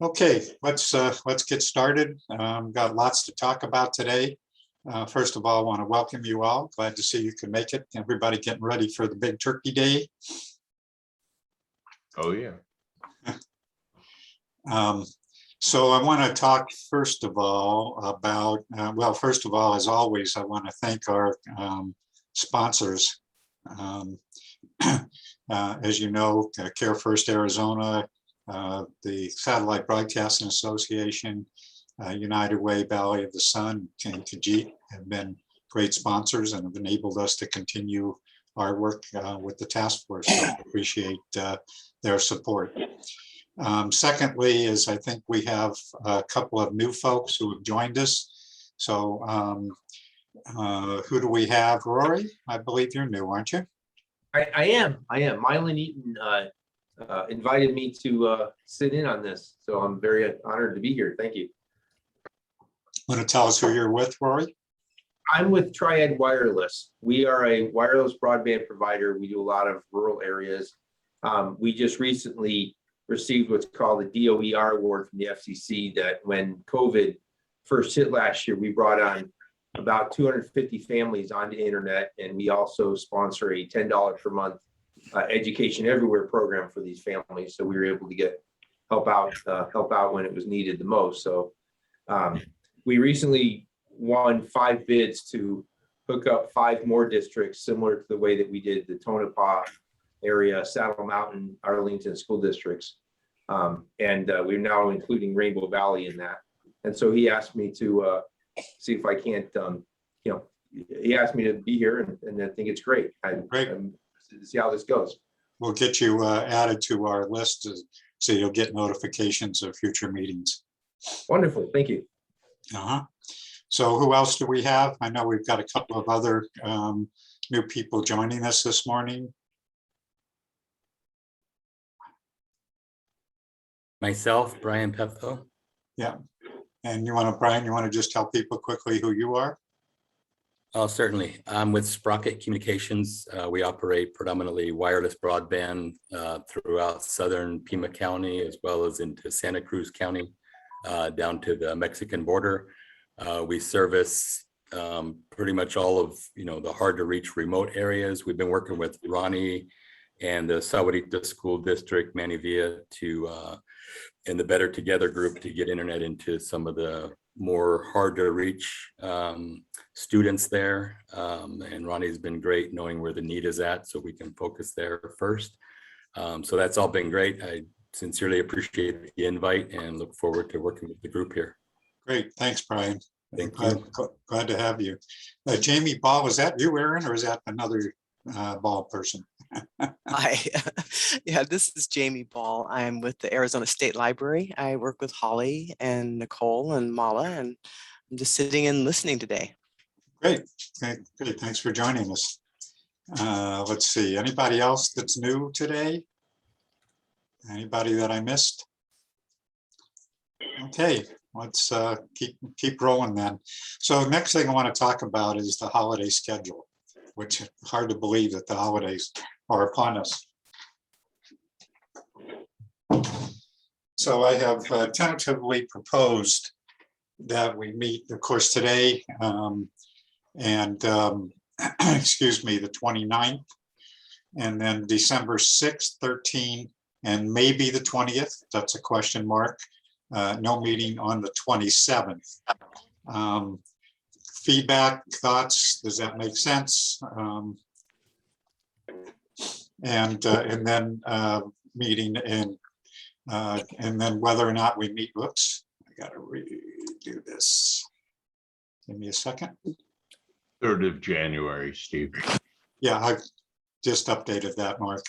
Okay, let's get started. Got lots to talk about today. First of all, I want to welcome you all. Glad to see you can make it. Everybody getting ready for the big turkey day. Oh yeah. So I want to talk first of all about, first of all, as always, I want to thank our sponsors. As you know, Care First Arizona, the Satellite Broadcasting Association, United Way, Valley of the Sun, and Khajiit have been great sponsors and have enabled us to continue our work with the task force. So I appreciate their support. Secondly, is I think we have a couple of new folks who have joined us. So who do we have? Rory, I believe you're new, aren't you? I am. Mylan Eaton invited me to sit in on this, so I'm very honored to be here. Thank you. Want to tell us who you're with, Rory? I'm with Triad Wireless. We are a wireless broadband provider. We do a lot of rural areas. We just recently received what's called the DOER award from the FCC, that when COVID first hit last year, we brought on about 250 families onto internet, and we also sponsor a $10 per month education everywhere program for these families. So we were able to get help out when it was needed the most. So we recently won 5 bids to hook up 5 more districts, similar to the way that we did the Tonopah area, Saddle Mountain, Arlington school districts. We're now including Rainbow Valley in that. And so he asked me to see if I can't, he asked me to be here, and I think it's great. Great. I'm to see how this goes. We'll get you added to our list so you'll get notifications of future meetings. Wonderful, thank you. So who else do we have? I know we've got a couple of other new people joining us this morning. Myself, Brian Pefko. Yeah. And Brian, you want to just tell people quickly who you are? Oh, certainly. I'm with Sprocket Communications. We operate predominantly wireless broadband throughout southern Pima County, as well as into Santa Cruz County, down to the Mexican border. We service pretty much all of the hard to reach remote areas. We've been working with Ronnie and the Sahuarita School District, Manivia, and the Better Together group to get internet into some of the more hard to reach students there. And Ronnie's been great knowing where the need is at, so we can focus there first. So that's all been great. I sincerely appreciate the invite and look forward to working with the group here. Great, thanks, Brian. Thank you. Glad to have you. Jamie Ball, was that you, Aaron, or is that another Ball person? Hi, yeah, this is Jamie Ball. I'm with the Arizona State Library. I work with Holly and Nicole and Mala, and I'm just sitting and listening today. Great, great. Thanks for joining us. Let's see, anybody else that's new today? Anybody that I missed? Okay, let's keep rolling then. So next thing I want to talk about is the holiday schedule, which is hard to believe that the holidays are upon us. So I have tentatively proposed that we meet, of course, today and excuse me, the 29th, and then December 6th, 13th, and maybe the 20th. That's a question mark. No meeting on the 27th. Feedback, thoughts, does that make sense? And then meeting and then whether or not we meet, whoops, I gotta redo this. Give me a second. 3rd of January, Steve. Yeah, I've just updated that, Mark.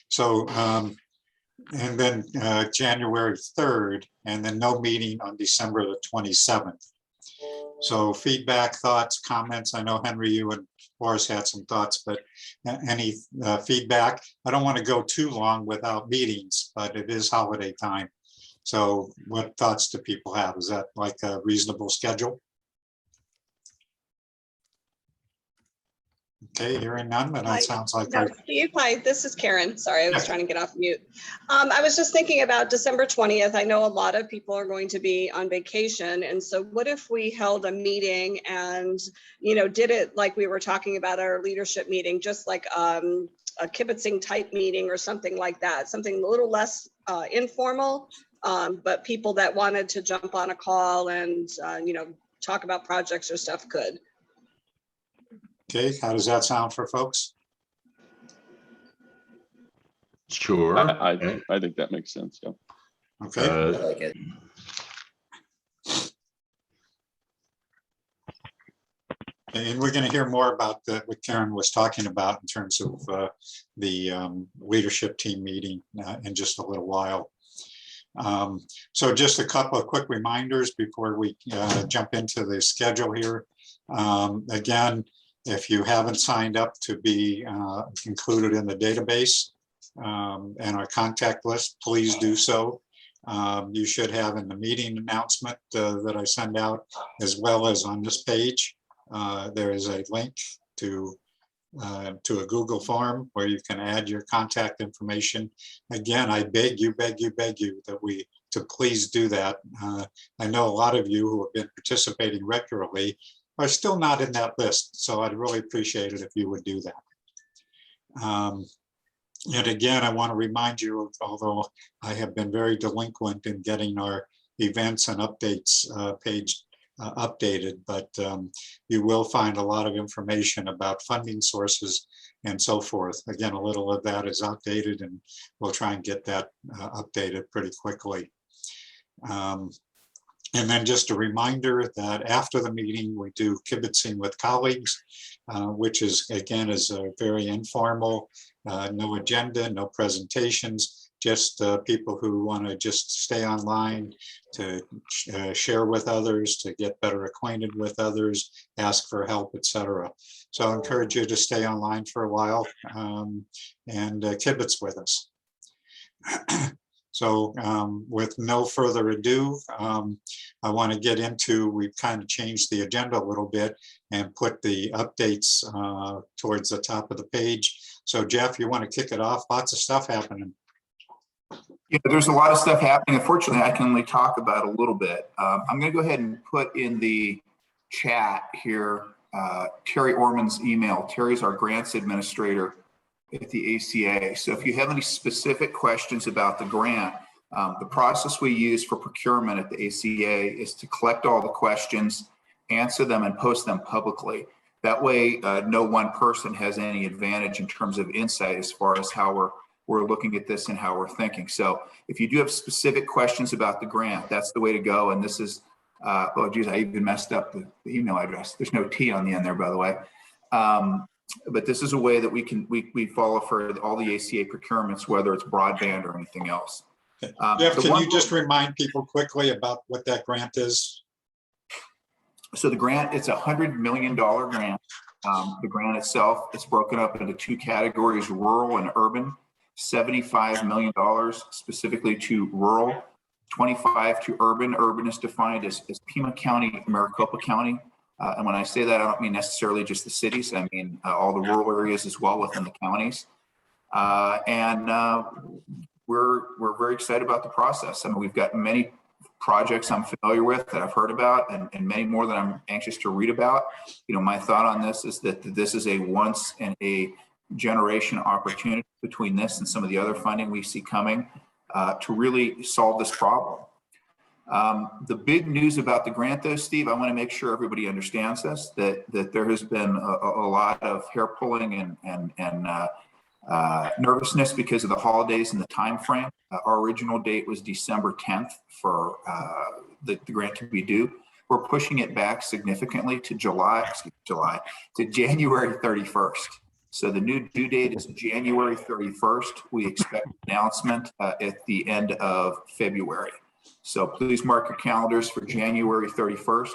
So, and then January 3rd, and then no meeting on December the 27th. So feedback, thoughts, comments. I know Henry, you and Boris had some thoughts, but any feedback? I don't want to go too long without meetings, but it is holiday time. So what thoughts do people have? Is that like a reasonable schedule? Okay, hearing none, then Hi. that sounds like No, our Steve, hi, this is Karen. Sorry, I was Yeah. trying to get off mute. I was just thinking about December 20th. I know a lot of people are going to be on vacation. And so what if we held a meeting and, did it like we were talking about our leadership meeting, just like a kibitzing type meeting or something like that, something a little less informal, but people that wanted to jump on a call and, talk about projects or stuff could. Okay, how does that sound for folks? Sure. I think that makes sense. Yeah. Okay, Uh, it. and we're going to hear more about what Karen was talking about in terms of the leadership team meeting in just a little while. So just a couple of quick reminders before we jump into the schedule here. Again, if you haven't signed up to be included in the database and our contact list, please do so. You should have in the meeting announcement that I send out, as well as on this page. There is a link to a Google form where you can add your contact information. Again, I beg you to please do that. I know a lot of you who have been participating regularly are still not in that list, so I'd really appreciate it if you would do that. And again, I want to remind you, although I have been very delinquent in getting our events and updates page updated, but you will find a lot of information about funding sources and so forth. Again, a little of that is outdated, and we'll try and get that updated pretty quickly. And then just a reminder that after the meeting, we do kibitzing with colleagues, which is, again, is a very informal, no agenda, no presentations, just people who want to just stay online to share with others, to get better acquainted with others, ask for help, etc. So I encourage you to stay online for a while and kibitz with us. So with no further ado, I want to get into, we've kind of changed the agenda a little bit and put the updates towards the top of the page. So Jeff, you want to kick it off? Lots of stuff happening. Yeah, there's a lot of stuff happening. Unfortunately, I can only talk about a little bit. I'm going to go ahead and put in the chat here Terry Orman's email. Terry's our grants administrator at the ACA. So if you have any specific questions about the grant, the process we use for procurement at the ACA is to collect all the questions, answer them, and post them publicly. That way, no one person has any advantage in terms of insight as far as how we're looking at this and how we're thinking. So if you do have specific questions about the grant, that's the way to go. And this is, oh geez, I even messed up the email address. There's no T on the end there, by the way. But this is a way that we follow for all the ACA procurements, whether it's broadband or anything else. Jeff, can you just remind people quickly about what that grant is? So the grant, it's a $100 million grant. The grant itself, it's broken up into two categories, rural and urban. $75 million specifically to rural, 25 to urban. Urban is defined as Pima County, Maricopa County. And when I say that, I don't mean necessarily just the cities. I mean all the rural areas as well within the counties. We're very excited about the process. I mean, we've got many projects I'm familiar with that I've heard about, and many more that I'm anxious to read about. You know, my thought on this is that this is a once in a generation opportunity between this and some of the other funding we see coming to really solve this problem. The big news about the grant, though, Steve, I want to make sure everybody understands this, that there has been a lot of hair pulling and nervousness because of the holidays and the time frame. Our original date was December 10th for the grant to be due. We're pushing it back significantly to January 31st. So the new due date is January 31st. We expect an announcement at the end of February. So please mark your calendars for January 31st.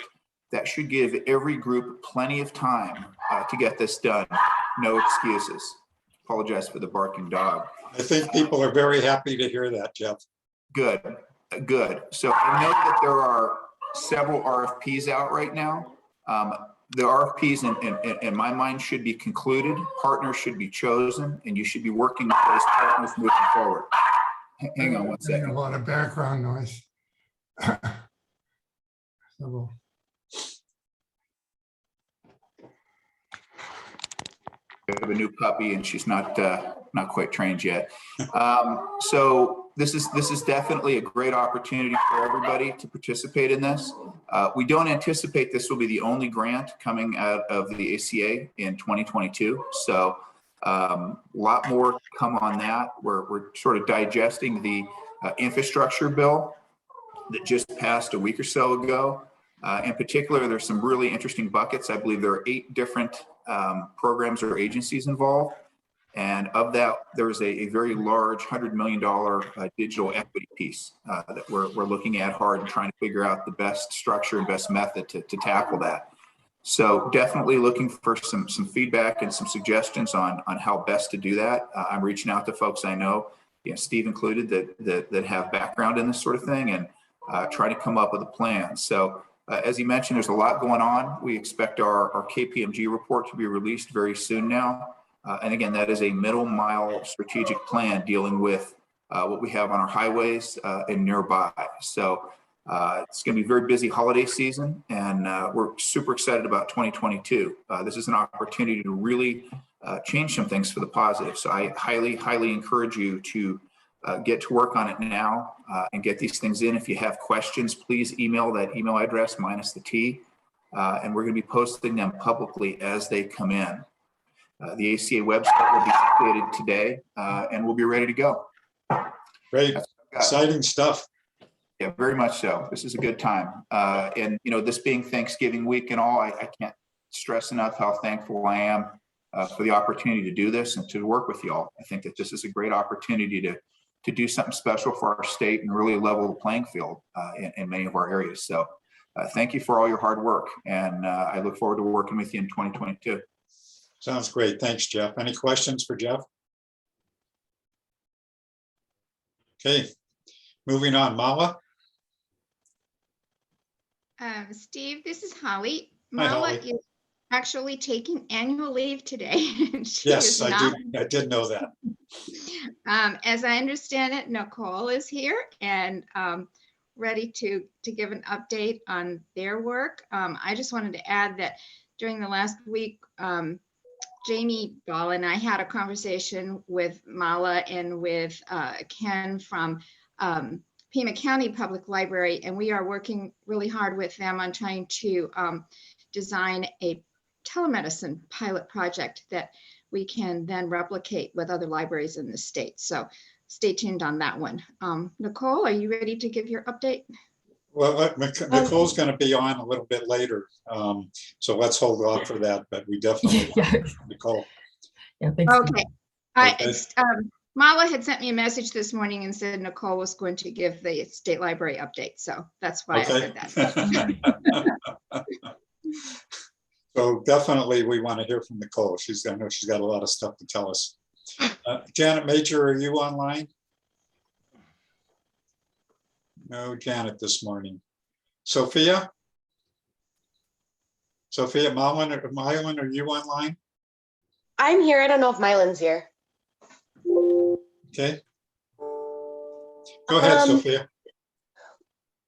That should give every group plenty of time to get this done. No excuses. Apologize for the barking dog. I think people are very happy to hear that, Jeff. Good. So I know that there are several RFPs out right now. the RFPs in my mind should be concluded, partners should be chosen, and you should be working with those partners moving forward. Hang on one Getting second. a lot of background noise. So, We have a new puppy and she's not quite trained yet. So this is definitely a great opportunity for everybody to participate in this. We don't anticipate this will be the only grant coming out of the ACA in 2022. So a lot more to come on that. We're sort of digesting the infrastructure bill that just passed a week or so ago. In particular, there's some really interesting buckets. I believe there are 8 different programs or agencies involved. And of that, there's a very large $100 million digital equity piece that we're looking at hard and trying to figure out the best structure and best method to tackle that. So definitely looking for some feedback and some suggestions on how best to do that. I'm reaching out to folks I know, Steve included, that have background in this sort of thing, and try to come up with a plan. So as you mentioned, there's a lot going on. We expect our KPMG report to be released very soon now. And again, that is a middle mile strategic plan dealing with what we have on our highways and nearby. So it's going to be a very busy holiday season, and we're super excited about 2022. This is an opportunity to really change some things for the positive. So I highly encourage you to get to work on it now and get these things in. If you have questions, please email that email address minus the T, and we're going to be posting them publicly as they come in. The ACA website will be updated today, and we'll be ready to go. Great, exciting stuff. Yeah, very much so. This is a good time. And, this being Thanksgiving week and all, I can't stress enough how thankful I am for the opportunity to do this and to work with y'all. I think that this is a great opportunity to do something special for our state and really level the playing field in many of our areas. So thank you for all your hard work. And I look forward to working with you in 2022. Sounds great. Thanks, Jeff. Any questions for Jeff? Okay, moving on. Mala? Steve, this is Holly. Hi, Mala Holly. is actually taking annual leave today. She Yes, is I not- did know that. As I understand it, Nicole is here and ready to give an update on their work. I just wanted to add that during the last week, Jamie Ball and I had a conversation with Mala and with Ken from Pima County Public Library, and we are working really hard with them on trying to design a telemedicine pilot project that we can then replicate with other libraries in the state. So stay tuned on that one. Nicole, are you ready to give your update? Well, Nicole's going to be on a little bit later, so let's hold off for that, but we definitely, Nicole. Yeah, thanks. Okay. Okay. Mala had sent me a message this morning and said Nicole was going to give the state library update. So that's why I said that. So definitely we want to hear from Nicole. I know she's got a lot of stuff to tell us. Janet Major, are you online? No, Janet this morning. Sophia? Sophia Mylan, are you online? I'm here. I don't know if Mylan's here. Okay. Go ahead, Sophia.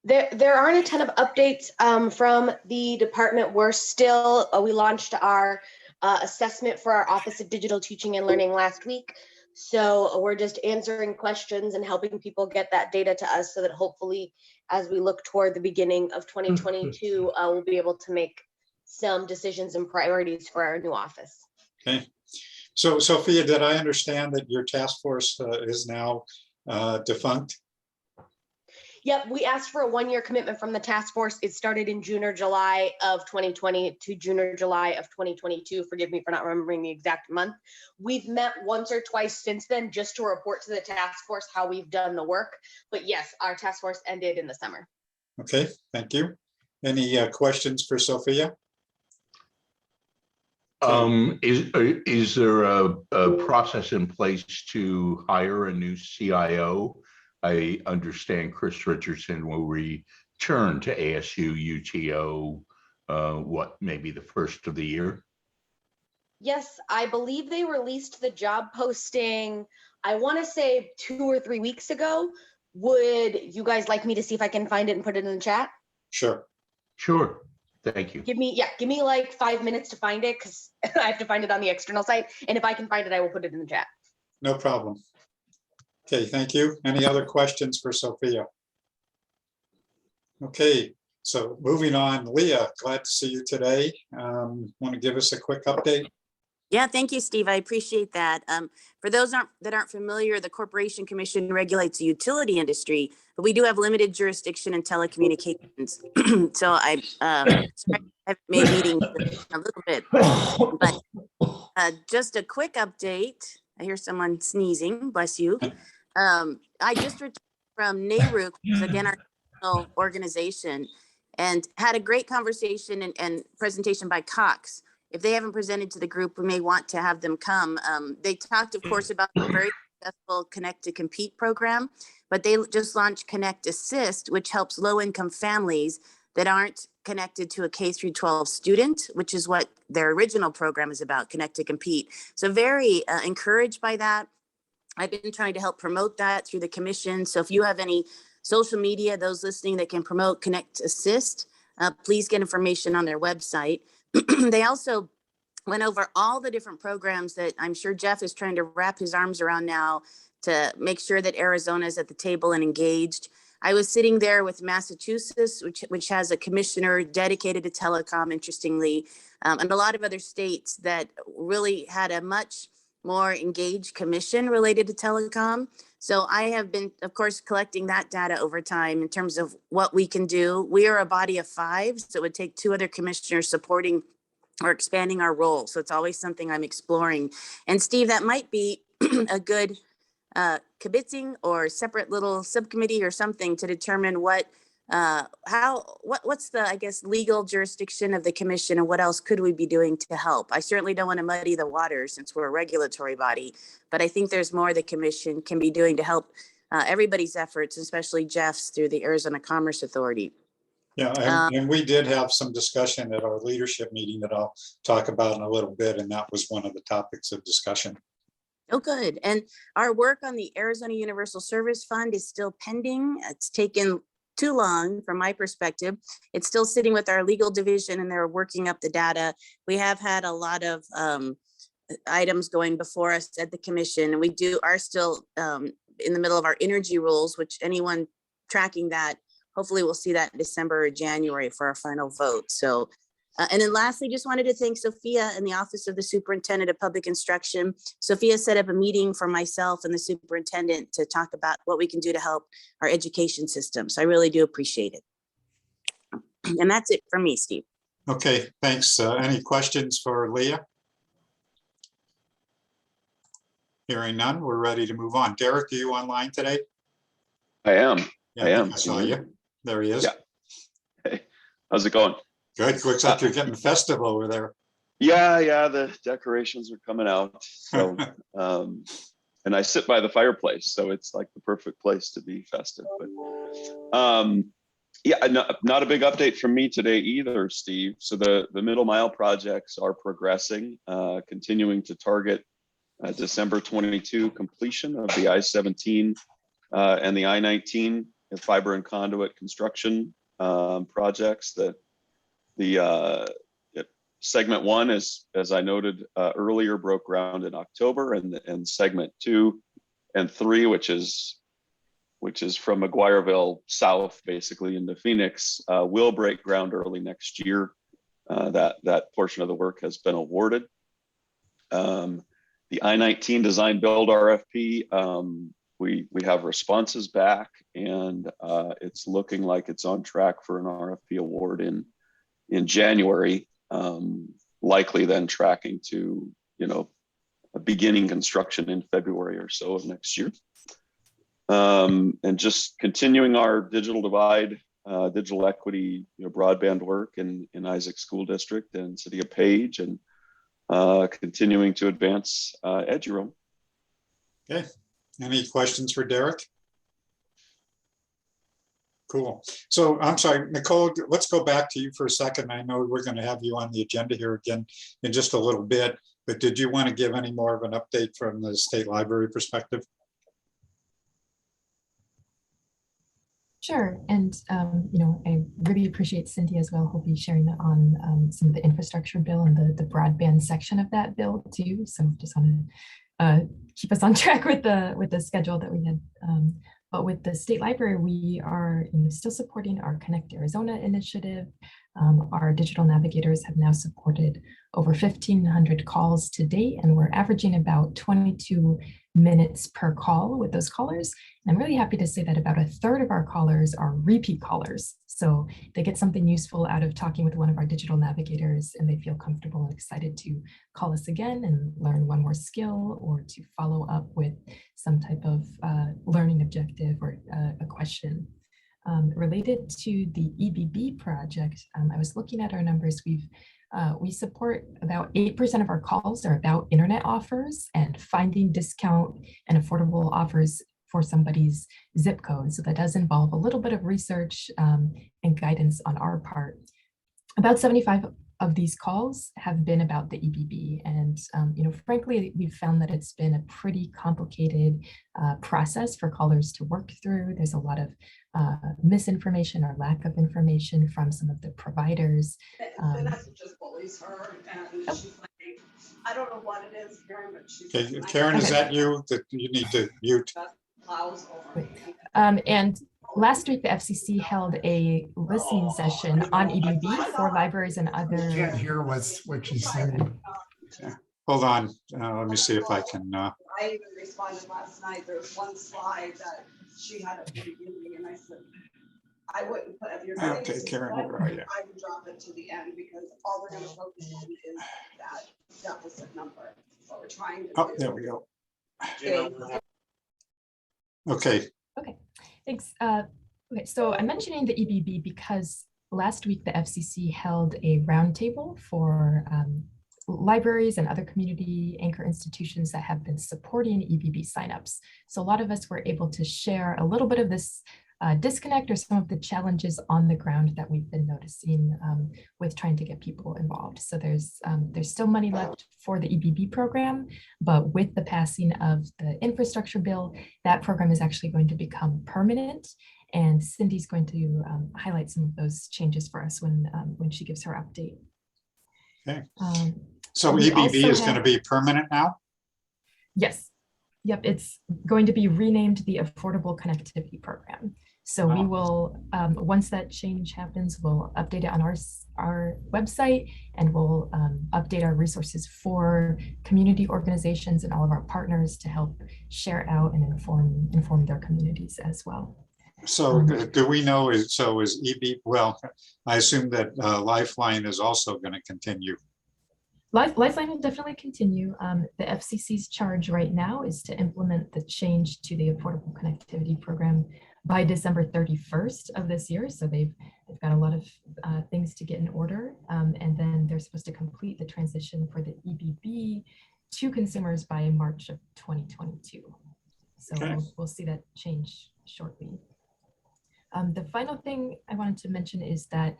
There aren't a ton of updates from the department. We're still, we launched our assessment for our Office of Digital Teaching and Learning last week. So we're just answering questions and helping people get that data to us so that hopefully as we look toward the beginning of 2022, we'll be able to make some decisions and priorities for our new office. Okay. So Sophia, did I understand that your task force is now defunct? Yep, we asked for a one-year commitment from the task force. It started in June or July of 2020 to June or July of 2022. Forgive me for not remembering the exact month. We've met once or twice since then just to report to the task force how we've done the work. But yes, our task force ended in the summer. Okay, thank you. Any questions for Sophia? Is there a process in place to hire a new CIO? I understand Chris Richardson will return to ASU UTO what, maybe the first of the year? Yes, I believe they released the job posting, I want to say 2 or 3 weeks ago. Would you guys like me to see if I can find it and put it in the chat? Sure. Sure, thank you. Give me like 5 minutes to find it because I have to find it on the external site. And if I can find it, I will put it in the chat. No problem. Okay, thank you. Any other questions for Sophia? Okay, so moving on, Leah, glad to see you today. Want to give us a quick update? Yeah, thank you, Steve. I appreciate that. For those that aren't familiar, the Corporation Commission regulates the utility industry, but we do have limited jurisdiction in telecommunications. So sorry, I've made meetings a little bit, but just a quick update. I hear someone sneezing, bless you. I just returned from NARUC, which is again our national organization, and had a great conversation and presentation by Cox. If they haven't presented to the group, we may want to have them come. They talked, of course, about the very successful Connect to Compete program, but they just launched Connect Assist, which helps low-income families that aren't connected to a K through 12 student, which is what their original program is about, Connect to Compete. So very encouraged by that. I've been trying to help promote that through the commission. So if you have any social media, those listening that can promote Connect Assist, please get information on their website. They also went over all the different programs that I'm sure Jeff is trying to wrap his arms around now to make sure that Arizona is at the table and engaged. I was sitting there with Massachusetts, which has a commissioner dedicated to telecom, interestingly, and a lot of other states that really had a much more engaged commission related to telecom. So I have been, of course, collecting that data over time in terms of what we can do. We are a body of 5, so it would take 2 other commissioners supporting or expanding our role. So it's always something I'm exploring. And Steve, that might be a good kibitzing or separate little subcommittee or something to determine what's the, I guess, legal jurisdiction of the commission and what else could we be doing to help? I certainly don't want to muddy the waters since we're a regulatory body, but I think there's more the commission can be doing to help everybody's efforts, especially Jeff's through the Arizona Commerce Authority. Yeah, and we did have some discussion at our leadership meeting that I'll talk about in a little bit, and that was one of the topics of discussion. Oh, good. And our work on the Arizona Universal Service Fund is still pending. It's taken too long from my perspective. It's still sitting with our legal division and they're working up the data. We have had a lot of items going before us at the commission, and we are still in the middle of our energy rules, which anyone tracking that, hopefully we'll see that in December or January for our final vote. So, and then lastly, just wanted to thank Sophia and the Office of the Superintendent of Public Instruction. Sophia set up a meeting for myself and the superintendent to talk about what we can do to help our education system. So I really do appreciate it. And that's it for me, Steve. Okay, thanks. Any questions for Leah? Hearing none, we're ready to move on. Derek, are you online today? I am. Yeah, I am. I saw you. There he is. Yeah. Hey, how's it going? Good. Looks like you're getting festive over there. Yeah, the decorations are coming out. So, and I sit by the fireplace, so it's like the perfect place to be festive. But yeah, not a big update from me today either, Steve. So the middle mile projects are progressing, continuing to target December 22 completion of the I-17 and the I-19 fiber and conduit construction projects. The segment 1 is, as I noted earlier, broke ground in October, and segment 2 and 3, which is from McGuireville south, basically into Phoenix, will break ground early next year. That portion of the work has been awarded. The I-19 design build RFP, we have responses back, and it's looking like it's on track for an RFP award in January, likely then tracking to, a beginning construction in February or so of next year. And just continuing our digital divide, digital equity, broadband work in Isaac School District and City of Page, and continuing to advance EduRoam. Okay. Any questions for Derek? Cool. So I'm sorry, Nicole, let's go back to you for a second. I know we're going to have you on the agenda here again in just a little bit, but did you want to give any more of an update from the State Library perspective? Sure. And, I really appreciate Cindy as well, who'll be sharing on some of the infrastructure bill and the broadband section of that bill too. So just want to keep us on track with the schedule that we had. But with the State Library, we are still supporting our Connect Arizona initiative. Our digital navigators have now supported over 1,500 calls to date, and we're averaging about 22 minutes per call with those callers. And I'm really happy to say that about 1/3 of our callers are repeat callers. So they get something useful out of talking with one of our digital navigators, and they feel comfortable and excited to call us again and learn one more skill or to follow up with some type of learning objective or a question. Related to the EBB project, I was looking at our numbers. We support about 8% of our calls are about internet offers and finding discount and affordable offers for somebody's zip code. So that does involve a little bit of research and guidance on our part. About 75 of these calls have been about the EBB. And, frankly, we've found that it's been a pretty complicated process for callers to work through. There's a lot of misinformation or lack of information from some of the providers. Vanessa just bullies her, and she's like, I don't know what it is, Karen, but she's. Okay, Karen, is that you that you need to mute? And last week, the FCC held a listening session on EBB for libraries and other. Can't hear what she's saying. Hold on, let me see if I can. I even responded last night. There's one slide that she had at the beginning, and I said, I wouldn't put, if you're going Okay, to Karen, slide, where are you? I would drop it to the end because all we're going to focus on is that deficit number. What we're trying to Oh, do. there we go. is- Okay, Okay, thanks. Okay, so I'm mentioning the EBB because last week the FCC held a roundtable for libraries and other community anchor institutions that have been supporting EBB signups. So a lot of us were able to share a little bit of this disconnect or some of the challenges on the ground that we've been noticing with trying to get people involved. So there's still money left for the EBB program, but with the passing of the infrastructure bill, that program is actually going to become permanent. And Cindy's going to highlight some of those changes for us when she gives her update. okay. So we EBB also is going to have- be permanent now? Yes. Yep, it's going to be renamed the Affordable Connectivity Program. So we will, once that change happens, we'll update it on our website, and we'll update our resources for community organizations and all of our partners to help share out and inform their communities as well. So do we know, is EB, well, I assume that Lifeline is also going to continue. Lifeline will definitely continue. The FCC's charge right now is to implement the change to the Affordable Connectivity Program by December 31st of this year. So they've got a lot of things to get in order. And then they're supposed to complete the transition for the EBB to consumers by March of 2022. So Okay. we'll see that change shortly. The final thing I wanted to mention is that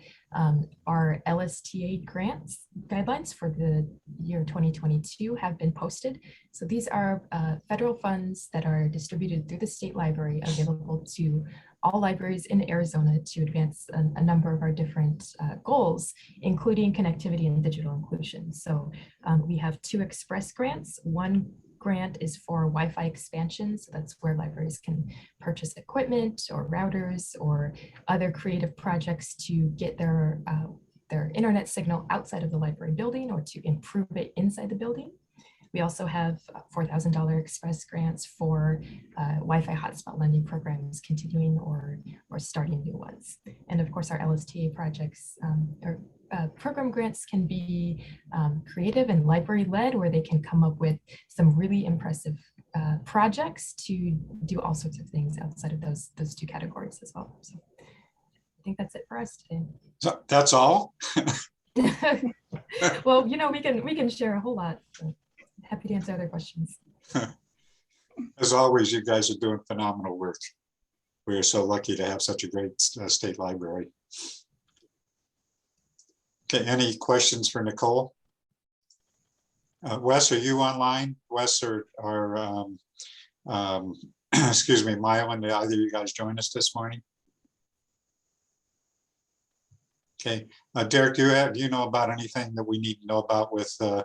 our LSTA grants guidelines for the year 2022 have been posted. So these are federal funds that are distributed through the state library, available to all libraries in Arizona to advance a number of our different goals, including connectivity and digital inclusion. So we have 2 express grants. One grant is for Wi-Fi expansion. So that's where libraries can purchase equipment or routers or other creative projects to get their internet signal outside of the library building or to improve it inside the building. We also have $4,000 express grants for Wi-Fi hotspot lending programs, continuing or starting new ones. And of course, our LSTA projects program grants can be creative and library-led, where they can come up with some really impressive projects to do all sorts of things outside of those 2 categories as well. So I think that's it for us today. So that's all? Well, we can share a whole lot. So happy to answer other questions. As always, you guys are doing phenomenal work. we are so lucky to have such a great state library. Okay, any questions for Nicole? Wes, are you online? Wes or excuse me, Mylan, did either of you guys join us this morning? Okay, Derek, do you know about anything that we need to know about with the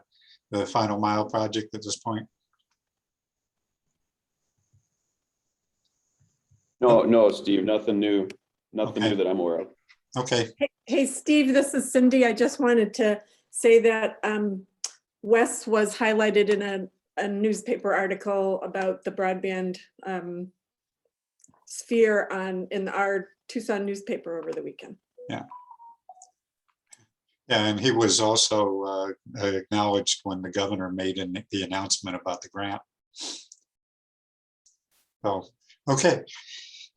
Final Mile project at this point? No, Steve, nothing new Okay. that I'm aware of. Okay, Hey, Steve, this is Cindy. I just wanted to say that Wes was highlighted in a newspaper article about the broadband sphere in our Tucson newspaper over the weekend. yeah. Yeah, and he was also acknowledged when the governor made the announcement about the grant. So, okay.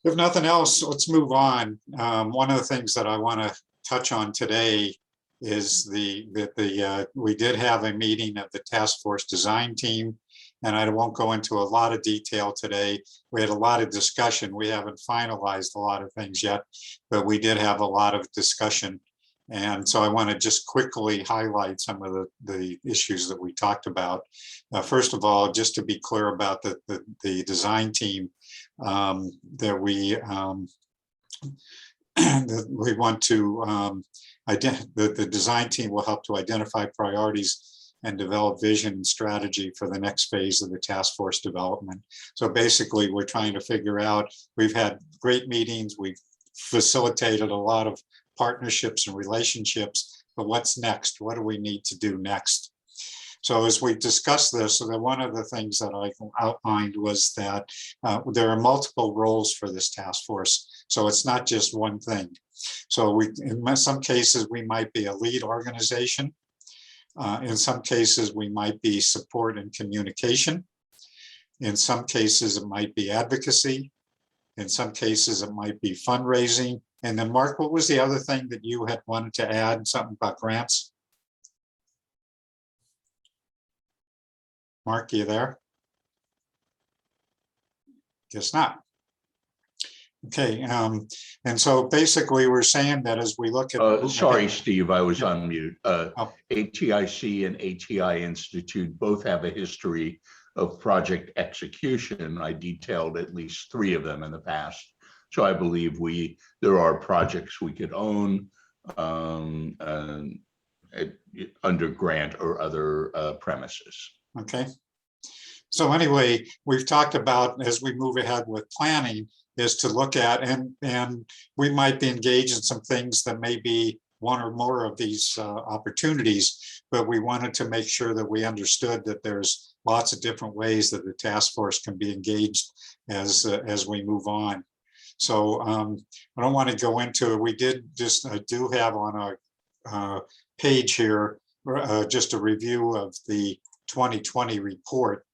If nothing else, let's move on. One of the things that I want to touch on today is that we did have a meeting of the task force design team, and I won't go into a lot of detail today. We had a lot of discussion. We haven't finalized a lot of things yet, but we did have a lot of discussion. And so I want to just quickly highlight some of the issues that we talked about. First of all, just to be clear about the design team, that we want to, the design team will help to identify priorities and develop vision and strategy for the next phase of the task force development. So basically, we're trying to figure out, we've had great meetings, we've facilitated a lot of partnerships and relationships, but what's next? What do we need to do next? So as we discussed this, so one of the things that I outlined was that there are multiple roles for this task force. So it's not just one thing. So in some cases, we might be a lead organization. In some cases, we might be support and communication. In some cases, it might be advocacy. In some cases, it might be fundraising. And then Mark, what was the other thing that you had wanted to add? Something about grants? Mark, you there? Guess not. Okay, and so basically we're saying that as we look at— sorry, Steve, I was on mute. ATIC and ATI Institute both have a history of project execution. I detailed at least 3 of them in the past. So I believe there are projects we could own under grant or other premises. Okay. So anyway, we've talked about, as we move ahead with planning, is to look at, and we might be engaged in some things that may be one or more of these opportunities, but we wanted to make sure that we understood that there's lots of different ways that the task force can be engaged as we move on. So I don't want to go into it. We I do have on our page here just a review of the 2020 report,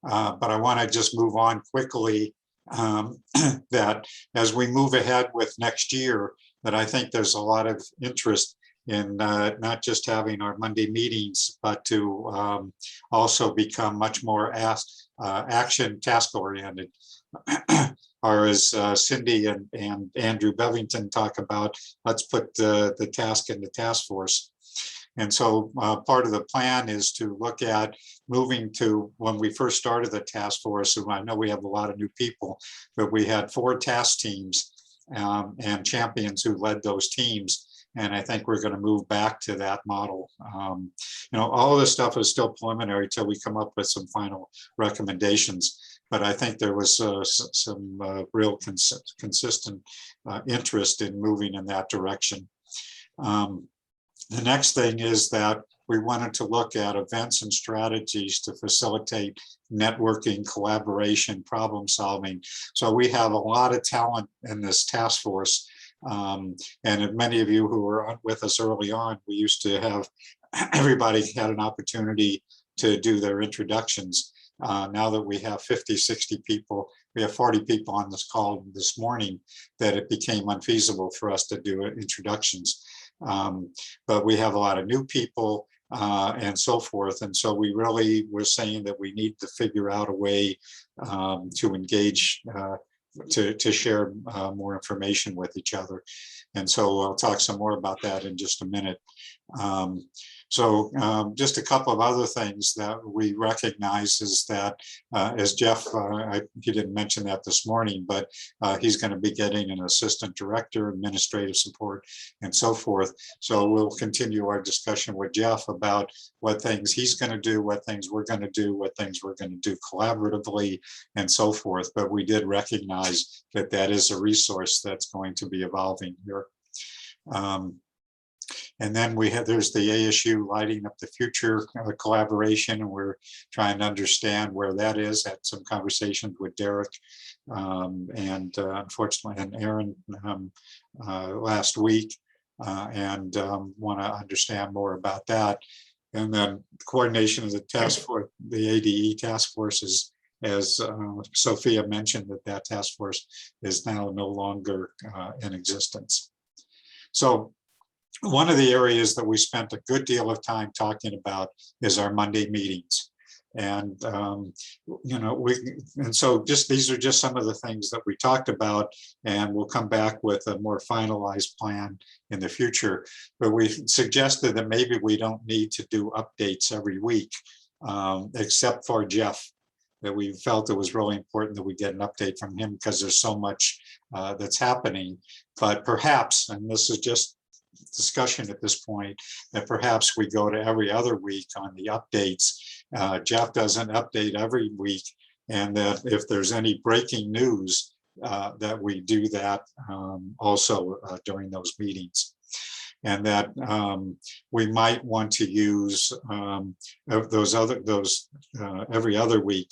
but I want to just move on quickly that as we move ahead with next year, that I think there's a lot of interest in not just having our Monday meetings, but to also become much more action task oriented. Or as Cindy and Andrew Bevington talk about, let's put the task in the task force. And so part of the plan is to look at moving to, when we first started the task force, and I know we have a lot of new people, but we had 4 task teams and champions who led those teams. And I think we're going to move back to that model. All of this stuff is still preliminary till we come up with some final recommendations. But I think there was some real consistent interest in moving in that direction. The next thing is that we wanted to look at events and strategies to facilitate networking, collaboration, problem solving. So we have a lot of talent in this task force. And many of you who were with us early on, we used to have, everybody had an opportunity to do their introductions. Now that we have 50, 60 people, we have 40 people on this call this morning, that it became unfeasible for us to do introductions. But we have a lot of new people and so forth. And so we really were saying that we need to figure out a way to engage to share more information with each other. And so I'll talk some more about that in just a minute. Just a couple of other things that we recognize is that as Jeff, he didn't mention that this morning, but he's going to be getting an assistant director, administrative support, and so forth. So we'll continue our discussion with Jeff about what things he's going to do, what things we're going to do, what things we're going to do collaboratively, and so forth. But we did recognize that that is a resource that's going to be evolving here. And then there's the ASU Lighting Up the Future collaboration, and we're trying to understand where that is. Had some conversations with Derek and unfortunately, and Aaron last week, and want to understand more about that. And then coordination of the task force, the ADE task forces, as Sophia mentioned, that task force is now no longer in existence. So one of the areas that we spent a good deal of time talking about is our Monday meetings. And, so these are just some of the things that we talked about, and we'll come back with a more finalized plan in the future. But we suggested that maybe we don't need to do updates every week, except for Jeff, that we felt it was really important that we get an update from him because there's so much that's happening. But perhaps, and this is just discussion at this point, that perhaps we go to every other week on the updates. Jeff does an update every week, and that if there's any breaking news, that we do that also during those meetings. And that we might want to use every other week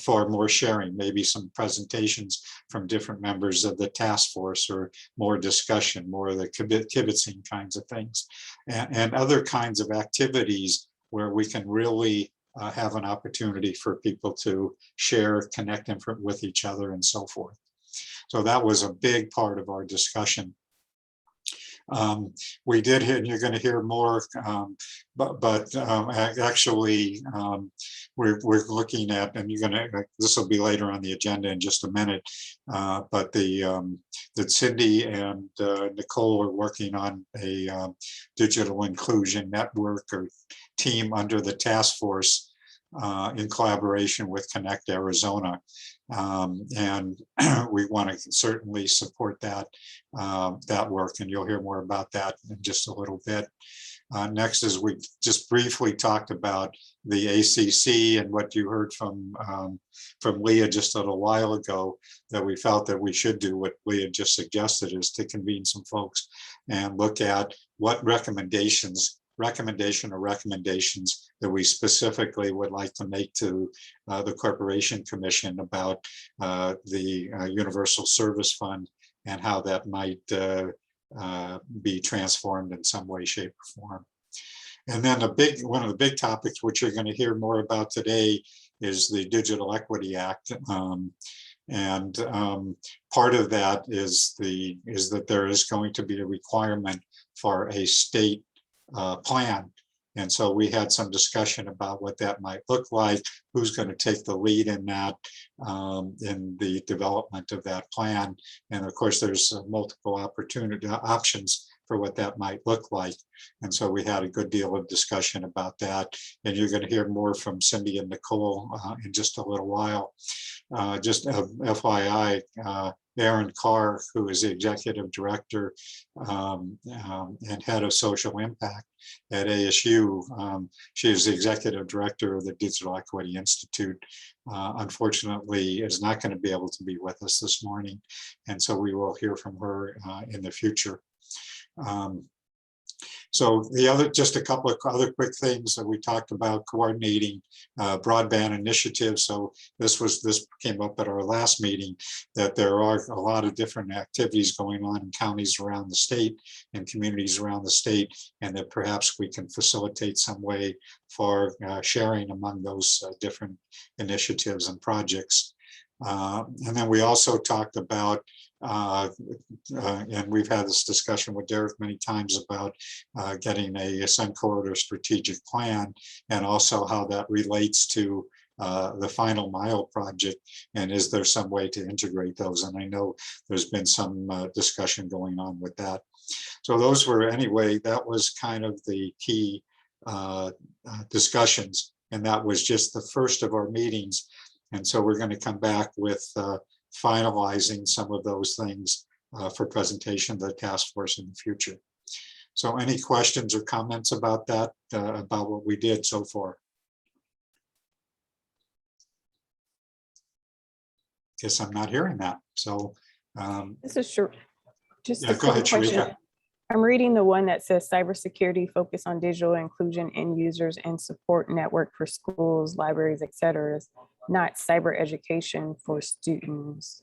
for more sharing, maybe some presentations from different members of the task force, or more discussion, more of the kibitzing kinds of things, and other kinds of activities where we can really have an opportunity for people to share, connect with each other, and so forth. So that was a big part of our discussion. We did hear, and you're going to hear more, actually we're looking at, and this will be later on the agenda in just a minute, but that Cindy and Nicole are working on a digital inclusion network or team under the task force in collaboration with Connect Arizona. And we want to certainly support that work, and you'll hear more about that in just a little bit. Next is we just briefly talked about the ACC and what you heard from Leah just a little while ago, that we felt that we should do what Leah just suggested, is to convene some folks and look at what recommendations that we specifically would like to make to the Corporation Commission about the Universal Service Fund, and how that might be transformed in some way, shape, or form. And then one of the big topics, which you're going to hear more about today, is the Digital Equity Act. Part of that is that there is going to be a requirement for a state plan. And so we had some discussion about what that might look like, who's going to take the lead in that, in the development of that plan. And of course, there's multiple options for what that might look like. And so we had a good deal of discussion about that. And you're going to hear more from Cindy and Nicole in just a little while. Just FYI, Erin Carr, who is the executive director and head of social impact at ASU, she is the executive director of the Digital Equity Institute. Unfortunately, is not going to be able to be with us this morning, and so we will hear from her in the future. So just a couple of other quick things that we talked about: coordinating broadband initiatives. So this came up at our last meeting, that there are a lot of different activities going on in counties around the state and communities around the state, and that perhaps we can facilitate some way for sharing among those different initiatives and projects. And then we also talked about, and we've had this discussion with Derek many times, about getting a Sun Corridor strategic plan, and also how that relates to the Final Mile project, and is there some way to integrate those? And I know there's been some discussion going on with that. So those were, anyway, that was kind of the key discussions, and that was just the first of our meetings. And so we're going to come back with finalizing some of those things for presentation to the task force in the future. So any questions or comments about that, about what we did so far? Guess I'm not hearing that. So this is short. Just yeah, a go ahead, quick question. Sharika. I'm reading the one that says cybersecurity focus on digital inclusion end users and support network for schools, libraries, etc. Not cyber education for students.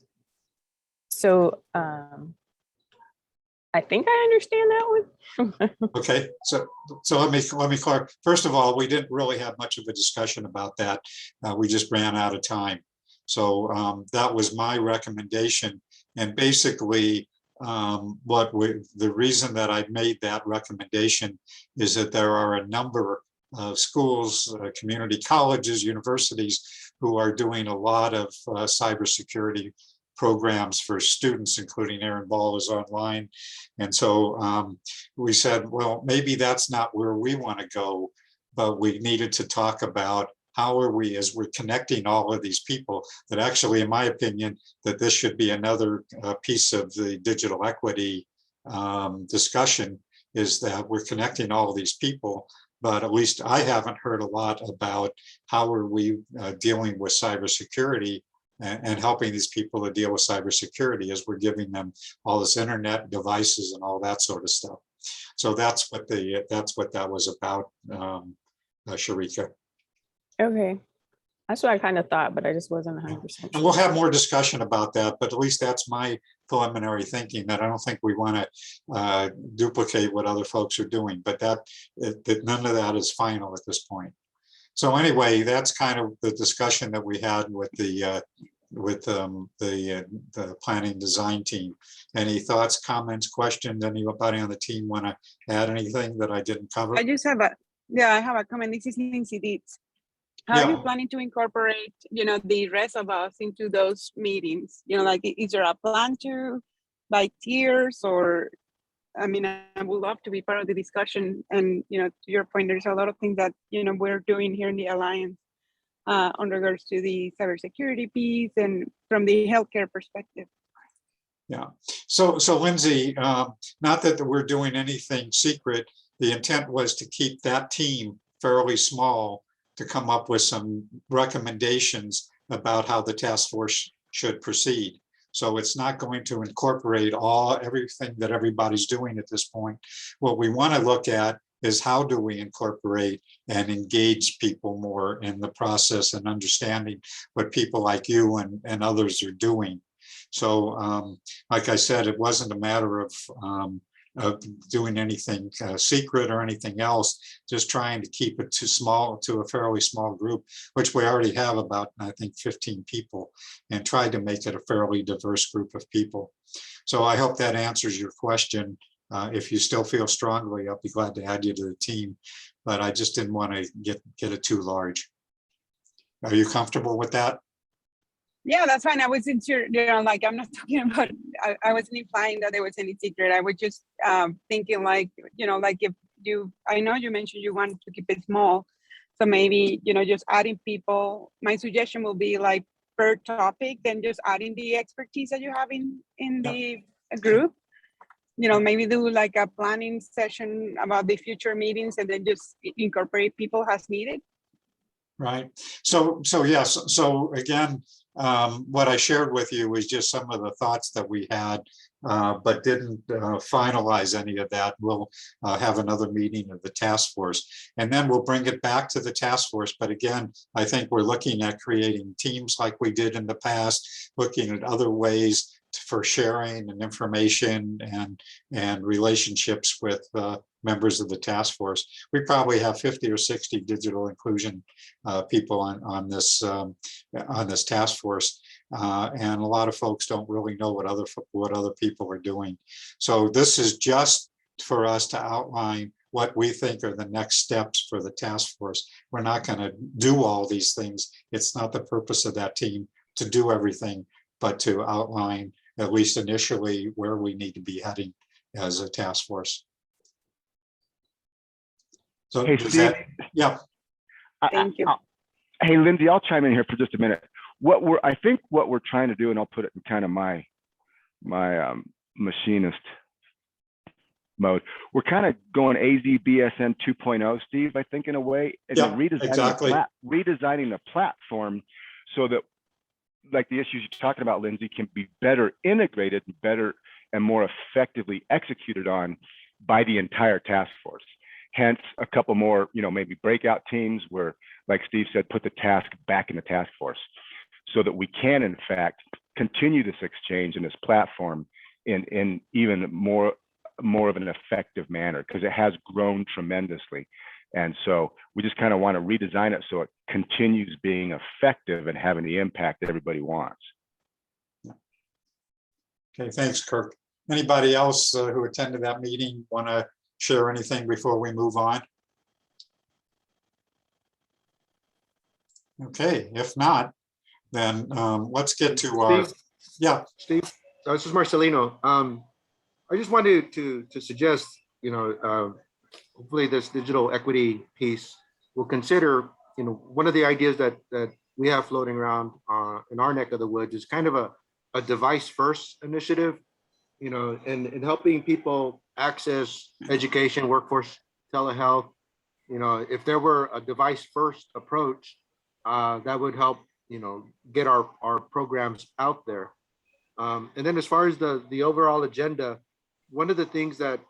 So I think I understand that one. Okay, so let me clarify. First of all, we didn't really have much of a discussion about that. We just ran out of time. So that was my recommendation. And basically, the reason that I made that recommendation is that there are a number of schools, community colleges, universities who are doing a lot of cybersecurity programs for students, including Aaron Ball is online. And so we said, well, maybe that's not where we want to go, but we needed to talk about how are we, as we're connecting all of these people, that actually, in my opinion, that this should be another piece of the digital equity discussion, is that we're connecting all of these people, but at least I haven't heard a lot about how are we dealing with cybersecurity and helping these people to deal with cybersecurity as we're giving them all this internet devices and all that sort of stuff. So that's what that was about, Sharika. Okay, that's what I kind of thought, but I just wasn't 100%. And we'll have more discussion about that, but at least that's my preliminary thinking, that I don't think we want to duplicate what other folks are doing, but that none of that is final at this point. So anyway, that's kind of the discussion that we had with the planning design team. Any thoughts, comments, questions? Anybody on the team want to add anything that I didn't cover? I just have I have a comment. This is Nancy Dietz. How are you planning to incorporate, the rest of us into those meetings? Like, is there a plan to, by tiers, or, I mean, I would love to be part of the discussion. And, to your point, there's a lot of things that, we're doing here in the Alliance on regards to the cybersecurity piece and from the healthcare perspective. Yeah. So Lindsay, not that we're doing anything secret. The intent was to keep that team fairly small, to come up with some recommendations about how the task force should proceed. So it's not going to incorporate everything that everybody's doing at this point. What we want to look at is how do we incorporate and engage people more in the process and understanding what people like you and others are doing. So like I said, it wasn't a matter of doing anything secret or anything else, just trying to keep it to a fairly small group, which we already have about, I think, 15 people, and try to make it a fairly diverse group of people. So I hope that answers your question. If you still feel strongly, I'll be glad to add you to the team, but I just didn't want to get it too large. Are you comfortable with that? Yeah, that's fine. I wasn't sure, like, I'm not talking about, I wasn't implying that there was any secret. I was just thinking like, like if I know you mentioned you wanted to keep it small. So maybe, just adding people, my suggestion will be like per topic, then just adding the expertise that you have in the group. Maybe do like a planning session about the future meetings and then just incorporate people as needed. Right. So yes. So again, what I shared with you was just some of the thoughts that we had, but didn't finalize any of that. We'll have another meeting of the task force, and then we'll bring it back to the task force. But again, I think we're looking at creating teams like we did in the past, looking at other ways for sharing and information and relationships with members of the task force. We probably have 50 or 60 digital inclusion people on this task force, and a lot of folks don't really know what other people are doing. So this is just for us to outline what we think are the next steps for the task force. We're not going to do all these things. It's not the purpose of that team to do everything, but to outline, at least initially, where we need to be heading as a task force. So Hey, does Steve. that, yeah. Thank you. Hey, Lindsay, I'll chime in here for just a minute. I think what we're trying to do, and I'll put it in kind of my machinist mode. We're kind of going AZBSN 2.0, Steve, I think, in a way, and Yeah, redesigning, exactly. redesigning the platform so that, like the issues you're talking about, Lindsay, can be better integrated, better and more effectively executed on by the entire task force. Hence, a couple more, maybe breakout teams where, like Steve said, put the task back in the task force so that we can, in fact, continue this exchange and this platform in even more of an effective manner, because it has grown tremendously. And so we just kind of want to redesign it so it continues being effective and having the impact that everybody wants. Okay, thanks, Kirk. Anybody else who attended that meeting want to share anything before we move on? Okay, if not, then let's get to our, Steve? yeah. Steve, this is Marcelino. I just wanted to suggest, hopefully this digital equity piece will consider, one of the ideas that we have floating around in our neck of the woods is kind of a device first initiative, and helping people access education, workforce, telehealth. If there were a device first approach, that would help, get our programs out there. And then as far as the overall agenda, one of the things that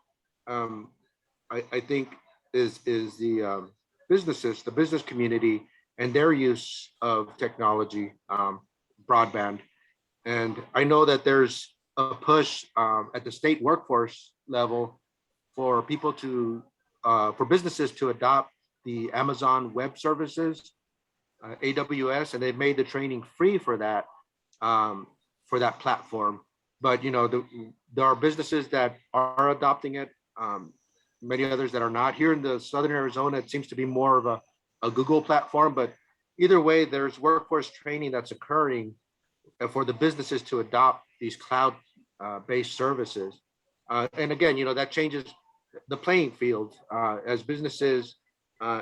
I think is the businesses, the business community, and their use of technology, broadband. And I know that there's a push at the state workforce level for people to, for businesses to adopt the Amazon Web Services, AWS, and they've made the training free for that platform. But there are businesses that are adopting it, many others that are not. Here in the Southern Arizona, it seems to be more of a Google platform, but either way, there's workforce training that's occurring for the businesses to adopt these cloud-based services. And again, that changes the playing field as businesses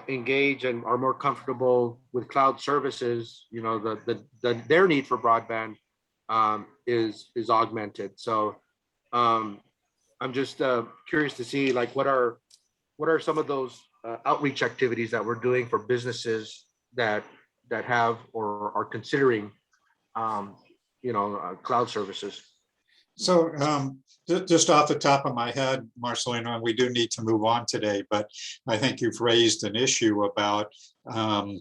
engage and are more comfortable with cloud services. Their need for broadband is augmented. So I'm just curious to see what are some of those outreach activities that we're doing for businesses that have or are considering cloud services. So just off the top of my head, Marcelino, and we do need to move on today, but I think you've raised an issue about the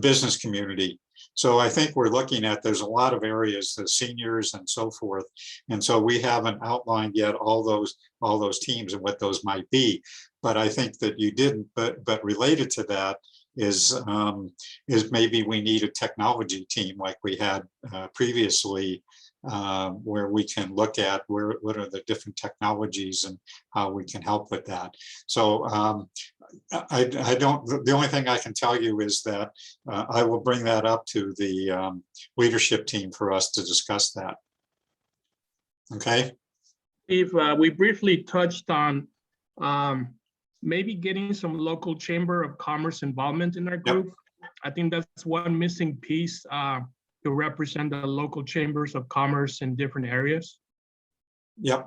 business community. So I think we're looking at, there's a lot of areas, the seniors and so forth. And so we haven't outlined yet all those teams and what those might be. But I think that you didn't, but related to that is maybe we need a technology team like we had previously, where we can look at what are the different technologies and how we can help with that. So the only thing I can tell you is that I will bring that up to the leadership team for us to discuss that. Okay. If we briefly touched on maybe getting some local chamber of commerce involvement in our group. Yep. I think that's one missing piece to represent the local chambers of commerce in different areas. Yep.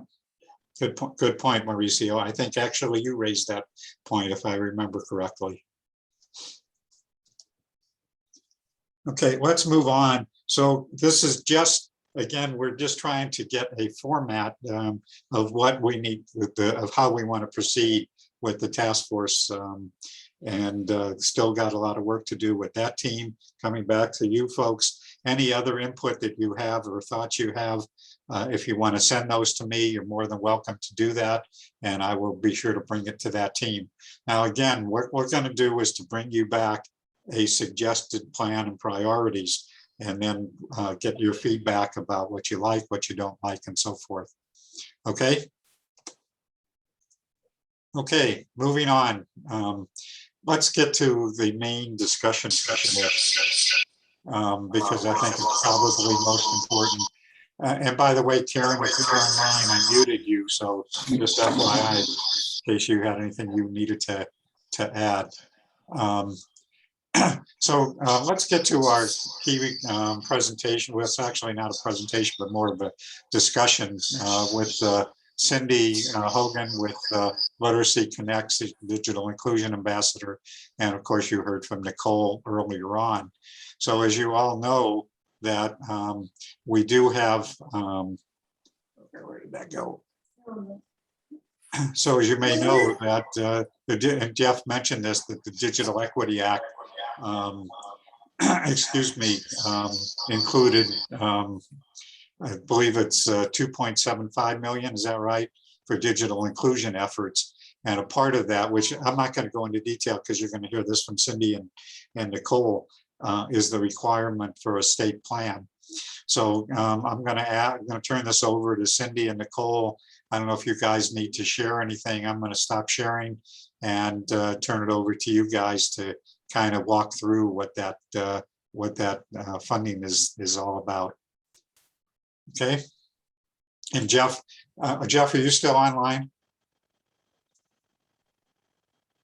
Good point, Mauricio. I think actually you raised that point, if I remember correctly. Okay, let's move on. So this is just, again, we're just trying to get a format of what we need, of how we want to proceed with the task force, and still got a lot of work to do with that team. Coming back to you folks, any other input that you have or thoughts you have, if you want to send those to me, you're more than welcome to do that, and I will be sure to bring it to that team. Now, again, what we're going to do is to bring you back a suggested plan and priorities, and then get your feedback about what you like, what you don't like, and so forth. Okay? Okay, moving on. Let's get to the main discussion session, because I think it's probably most important. And by the way, Karen, if you're online, I muted you, so just FYI, in case you had anything you needed to add. So let's get to our key presentation. Well, it's actually not a presentation, but more of a discussion with Cindy Hogan with Literacy Connects, Digital Inclusion Ambassador. And of course, you heard from Nicole earlier on. So as you all know, that we do have, where did that go? So as you may know, that and Jeff mentioned this, that the Digital Equity Act, excuse me, included, I believe it's 2.75 million, is that right, for digital inclusion efforts. And a part of that, which I'm not going to go into detail because you're going to hear this from Cindy and Nicole, is the requirement for a state plan. So I'm going to turn this over to Cindy and Nicole. I don't know if you guys need to share anything. I'm going to stop sharing and turn it over to you guys to kind of walk through what that funding is all about. Okay. And Jeff, are you still online?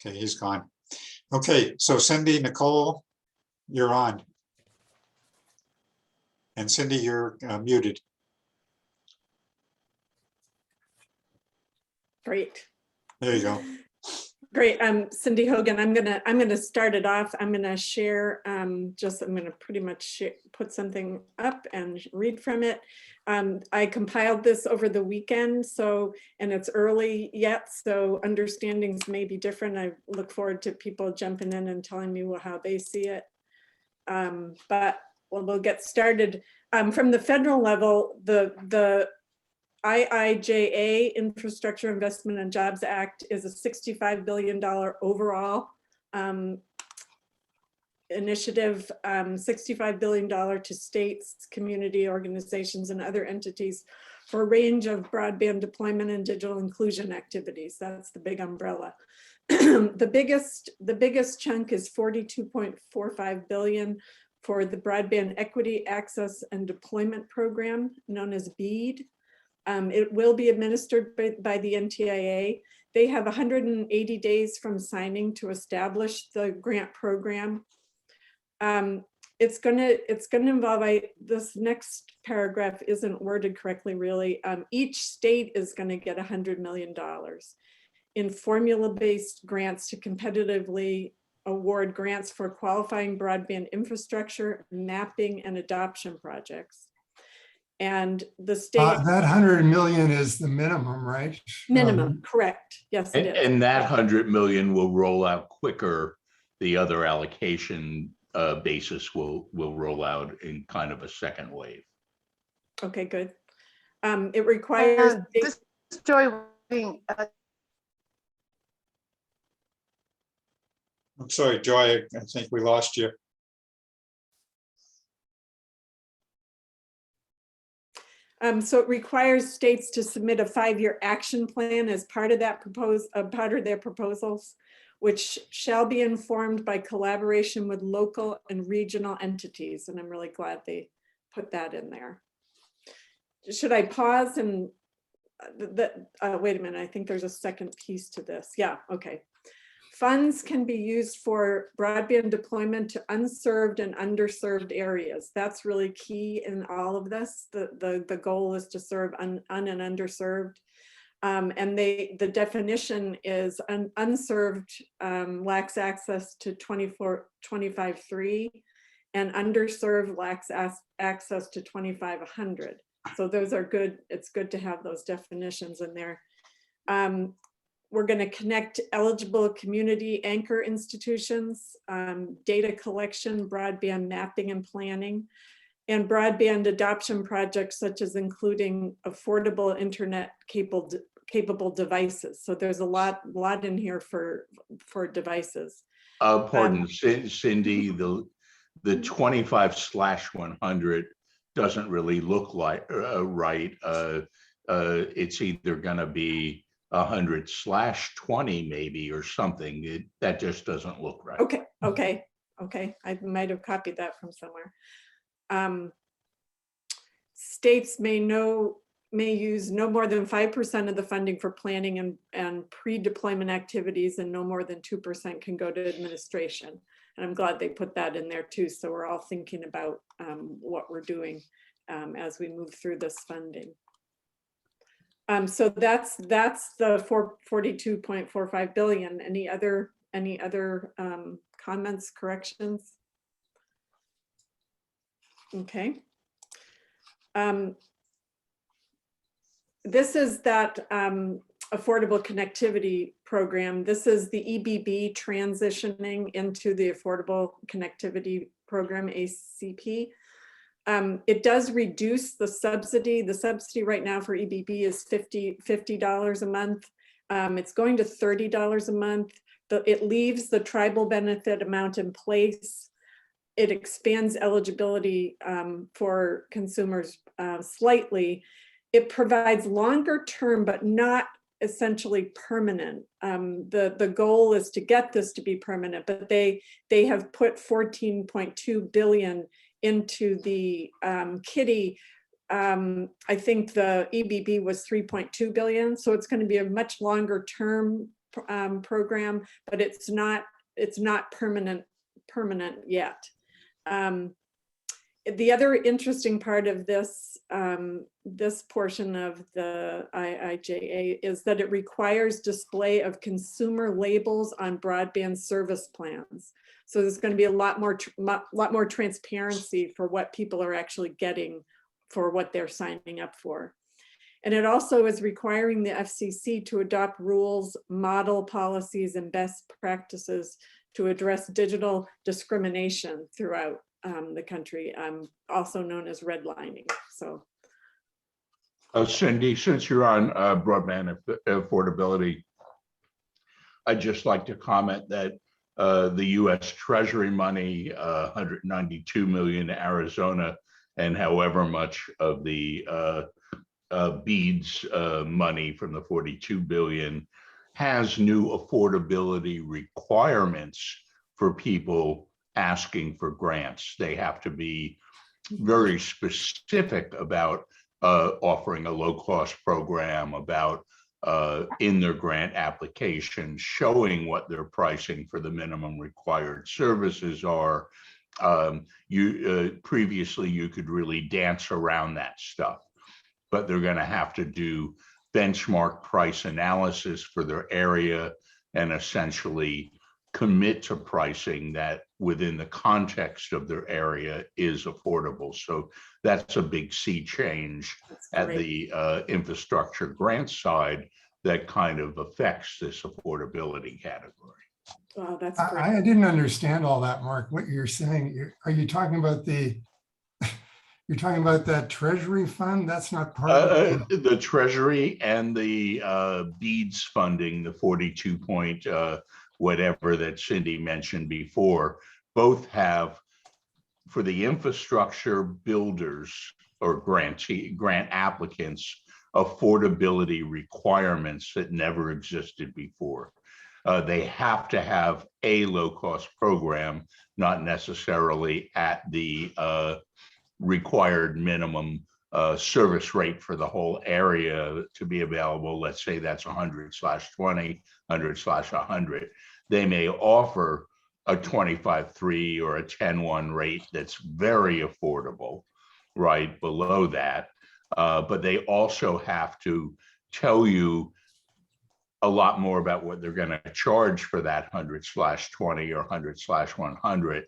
Okay, he's gone. Okay, so Cindy, Nicole, you're on. And Cindy, you're muted. Great. There you go. Great. Cindy Hogan. I'm gonna start it off. I'm gonna share. I'm gonna pretty much put something up and read from it. I compiled this over the weekend, and it's early yet, so understandings may be different. I look forward to people jumping in and telling me how they see it. But we'll get started. From the federal level, the IIJA, Infrastructure Investment and Jobs Act, is a $65 billion overall initiative, $65 billion to states, community organizations, and other entities for a range of broadband deployment and digital inclusion activities. That's the big umbrella. The biggest chunk is $42.45 billion for the Broadband Equity Access and Deployment Program, known as BEAD. It will be administered by the NTIA. They have 180 days from signing to establish the grant program. It's gonna involve, this next paragraph isn't worded correctly really. Each state is gonna get $100 million in formula-based grants to competitively award grants for qualifying broadband infrastructure, mapping, and adoption projects. And the state— that 100 million is the minimum, right? Minimum, correct. Yes, it is. And that 100 million will roll out quicker. The other allocation basis will roll out in kind of a second wave. Okay, good. It requires— This is Joy. I'm sorry, Joy, I think we lost you. So it requires states to submit a 5-year action plan as part of that part of their proposals, which shall be informed by collaboration with local and regional entities. And I'm really glad they put that in there. Should I pause and wait a minute, I think there's a second piece to this. Yeah, okay. Funds can be used for broadband deployment to unserved and underserved areas. That's really key in all of this. The goal is to serve un and underserved. And the definition is unserved lacks access to 25.3 and underserved lacks access to 25.100. So those are good. It's good to have those definitions in there. We're going to connect eligible community anchor institutions, data collection, broadband mapping and planning, and broadband adoption projects, such as including affordable internet capable devices. So there's a lot in here for devices. Pardon, Cindy, the 25/100 doesn't really look like right. It's either going to be 100/20 maybe or something. That just doesn't look right. Okay. I might have copied that from somewhere. States may use no more than 5% of the funding for planning and pre-deployment activities, and no more than 2% can go to administration. And I'm glad they put that in there too. So we're all thinking about what we're doing as we move through this funding. So that's the 42.45 billion. Any other comments, corrections? Okay. This is that affordable connectivity program. This is the EBB transitioning into the affordable connectivity program, ACP. It does reduce the subsidy. The subsidy right now for EBB is $50 a month. It's going to $30 a month. It leaves the tribal benefit amount in place. It expands eligibility for consumers slightly. It provides longer term, but not essentially permanent. The goal is to get this to be permanent, but they have put 14.2 billion into the kitty. I think the EBB was 3.2 billion. So it's going to be a much longer term program, but it's not permanent yet. The other interesting part of this this portion of the IIJA is that it requires display of consumer labels on broadband service plans. So there's going to be a lot more transparency for what people are actually getting for what they're signing up for. And it also is requiring the FCC to adopt rules, model policies, and best practices to address digital discrimination throughout the country, also known as redlining. So, Cindy, since you're on broadband affordability, I'd just like to comment that the U.S. Treasury money, 192 million to Arizona, and however much of the BEADS money from the 42 billion has new affordability requirements for people asking for grants. They have to be very specific about offering a low-cost program, about in their grant application, showing what their pricing for the minimum required services are. Previously, you could really dance around that stuff, but they're going to have to do benchmark price analysis for their area and essentially commit to pricing that within the context of their area is affordable. So that's a big sea change at the infrastructure grant side that kind of affects this affordability category. wow, that's great. I didn't understand all that, Mark, what you're saying. Are you talking about you're talking about that Treasury fund? That's not part of the Treasury and the BEADS funding, the 42 point whatever that Cindy mentioned before, both have, for the infrastructure builders or grant applicants, affordability requirements that never existed before. They have to have a low-cost program, not necessarily at the required minimum service rate for the whole area to be available. Let's say that's 100/20, 100/100. They may offer a 25/3 or a 10/1 rate that's very affordable, right below that. But they also have to tell you a lot more about what they're going to charge for that 100/20 or 100/100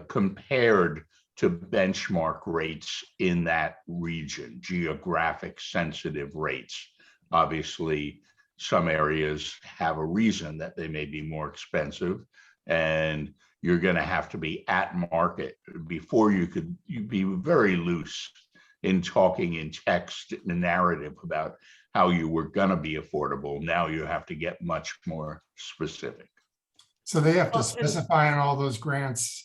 compared to benchmark rates in that region, geographic sensitive rates. Obviously, some areas have a reason that they may be more expensive, and you're going to have to be at market before you'd be very loose in talking in text and the narrative about how you were going to be affordable. Now you have to get much more specific. So they have to specify in all those grants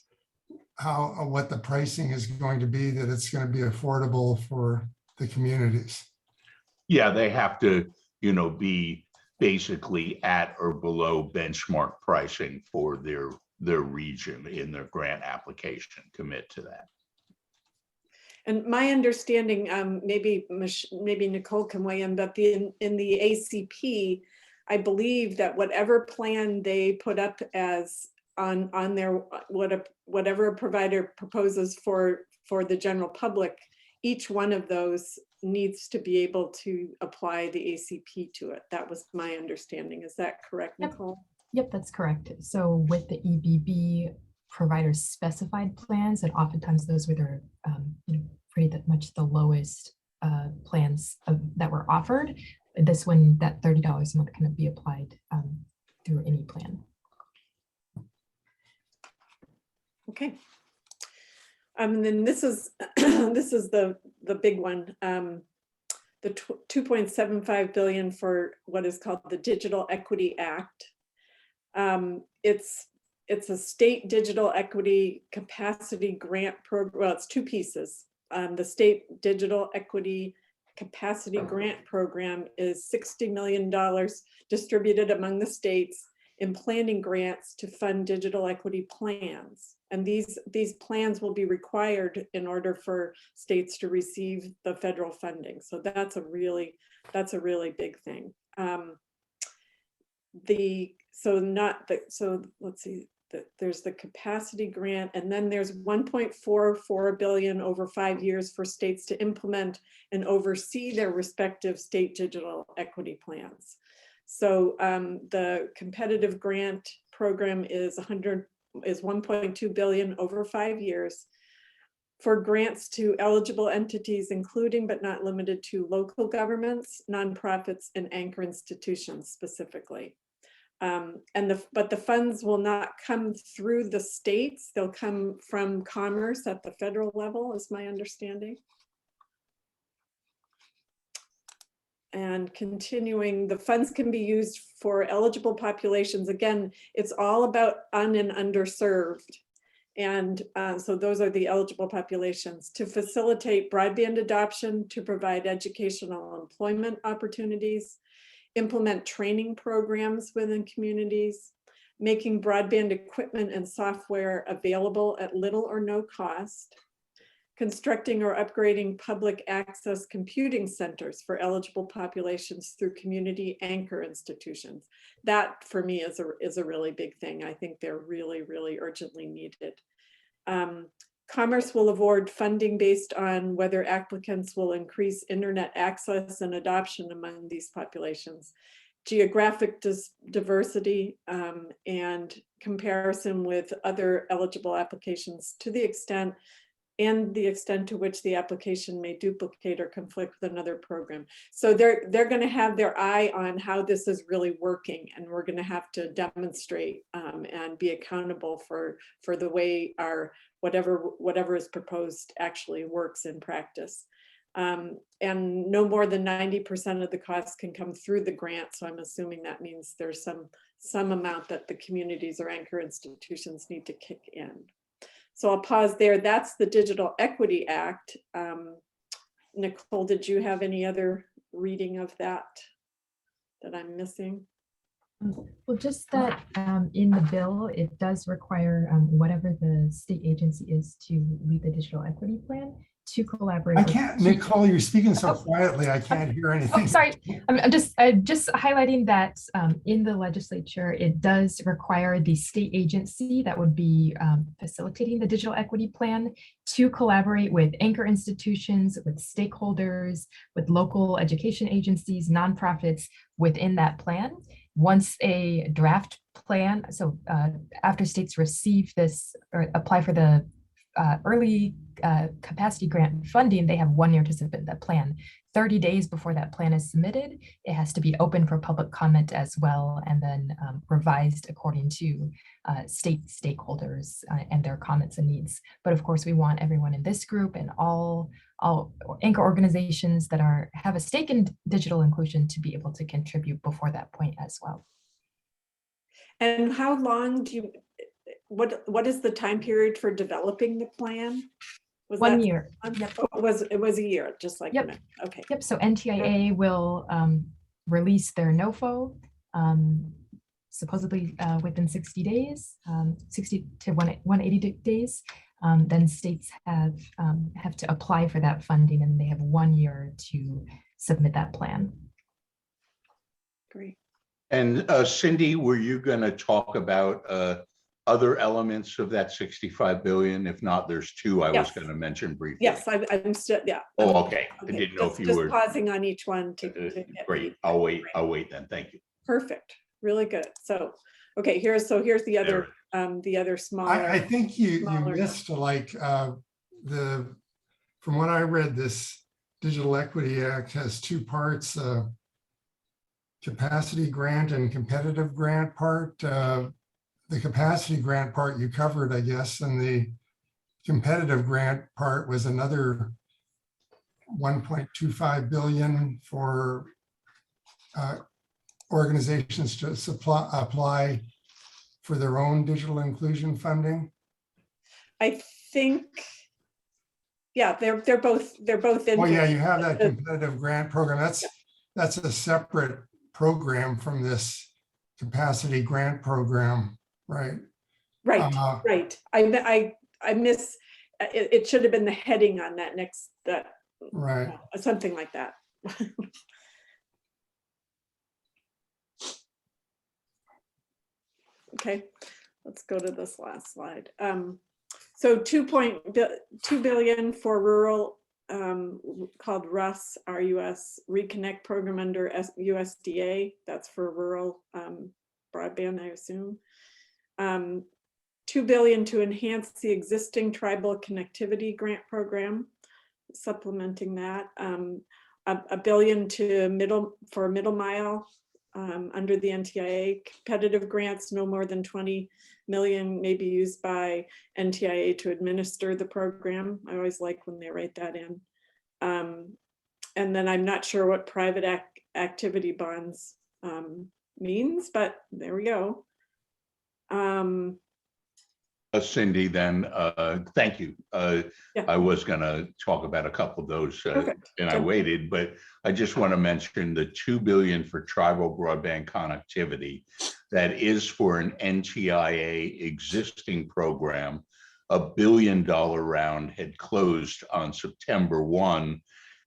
what the pricing is going to be, that it's going to be affordable for the communities. Yeah, they have to be basically at or below benchmark pricing for their region in their grant application, commit to that. And my understanding, maybe Nicole can weigh in, but in the ACP, I believe that whatever plan they put up as on their, whatever a provider proposes for the general public, each one of those needs to be able to apply the ACP to it. That was my understanding. Is that correct, Nicole? Yep, that's correct. So with the EBB providers specified plans, and oftentimes those were their pretty much the lowest plans that were offered. This one, that $30 a month can be applied through any plan. Okay. And then this is this is the big one. The 2.75 billion for what is called the Digital Equity Act. It's a state digital equity capacity grant program. Well, it's two pieces. The state digital equity capacity grant program is $60 million distributed among the states in planning grants to fund digital equity plans. And these plans will be required in order for states to receive the federal funding. So that's a really big thing. So let's see, there's the capacity grant, and then there's 1.44 billion over 5 years for states to implement and oversee their respective state digital equity plans. So the competitive grant program is 1.2 billion over 5 years for grants to eligible entities, including but not limited to local governments, nonprofits, and anchor institutions specifically. But the funds will not come through the states. They'll come from Commerce at the federal level, is my understanding. And continuing, the funds can be used for eligible populations. Again, it's all about un and underserved. And so those are the eligible populations to facilitate broadband adoption, to provide educational employment opportunities, implement training programs within communities, making broadband equipment and software available at little or no cost, constructing or upgrading public access computing centers for eligible populations through community anchor institutions. That for me is a really big thing. I think they're really, really urgently needed. Commerce will award funding based on whether applicants will increase internet access and adoption among these populations, geographic diversity, and comparison with other eligible applications to the extent to which the application may duplicate or conflict with another program. So they're going to have their eye on how this is really working, and we're going to have to demonstrate and be accountable for the way our whatever is proposed actually works in practice. And no more than 90% of the costs can come through the grant. So I'm assuming that means there's some amount that the communities or anchor institutions need to kick in. So I'll pause there. That's the Digital Equity Act. Nicole, did you have any other reading of that I'm missing? Well, just that in the bill, it does require whatever the state agency is to lead the digital equity plan to collaborate. I can't, Nicole, you're speaking so quietly, I can't hear anything. Oh, sorry, I'm just highlighting that in the legislature, it does require the state agency that would be facilitating the digital equity plan to collaborate with anchor institutions, with stakeholders, with local education agencies, nonprofits within that plan. Once a draft plan, so after states receive this or apply for the early capacity grant funding, they have 1 year to submit that plan. 30 days before that plan is submitted, it has to be open for public comment as well, and then revised according to state stakeholders and their comments and needs. But of course, we want everyone in this group and all anchor organizations that have a stake in digital inclusion to be able to contribute before that point as well. And how long do you, what is the time period for developing the plan? Was 1 year. Yep. It was a year, just like yep. Okay. Yep. So NTIA will release their NOFO, supposedly within 60 days, 60 to 180 days. Then states have to apply for that funding, and they have 1 year to submit that plan. Great. And Cindy, were you going to talk about other elements of that 65 billion? If not, there's two I was Yes. going to mention briefly. Yes, I'm still, yeah. Oh, okay. I didn't know if you Just were. pausing on each one to get Great. I'll wait then. Thank you. perfect, really good. So, okay, here's the other smaller. I think you smaller- missed like from what I read, this Digital Equity Act has two parts, capacity grant and competitive grant part. The capacity grant part you covered, I guess, and the competitive grant part was another 1.25 billion for organizations to apply for their own digital inclusion funding. I think, yeah, they're both in. Oh yeah, you have that competitive grant program. That's a separate program from this capacity grant program, right? Right, right. I miss, it should have been the heading on that next, Right. something like that. Okay, let's go to this last slide. So 2 billion for rural, called RUS, RUS Reconnect program under USDA. That's for rural broadband, I assume. 2 billion to enhance the existing tribal connectivity grant program, supplementing that. A billion to middle mile under the NTIA. Competitive grants, no more than 20 million may be used by NTIA to administer the program. I always like when they write that in. And then I'm not sure what private activity bonds means, but there we go. Cindy, then, thank you. I was going to talk about a couple of those and I waited, but I just want to mention the 2 billion for tribal broadband connectivity. That is for an NTIA existing program. $1 billion round had closed on September 1.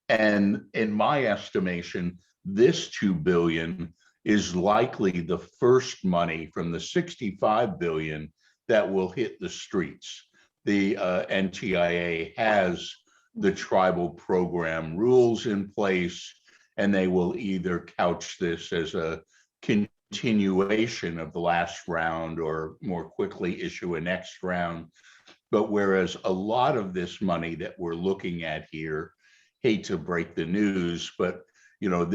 And in my estimation, this 2 billion is likely the first money from the 65 billion that will hit the streets. The NTIA has the tribal program rules in place, and they will either couch this as a continuation of the last round or more quickly issue a next round. But whereas a lot of this money that we're looking at here, hate to break the news, but you know,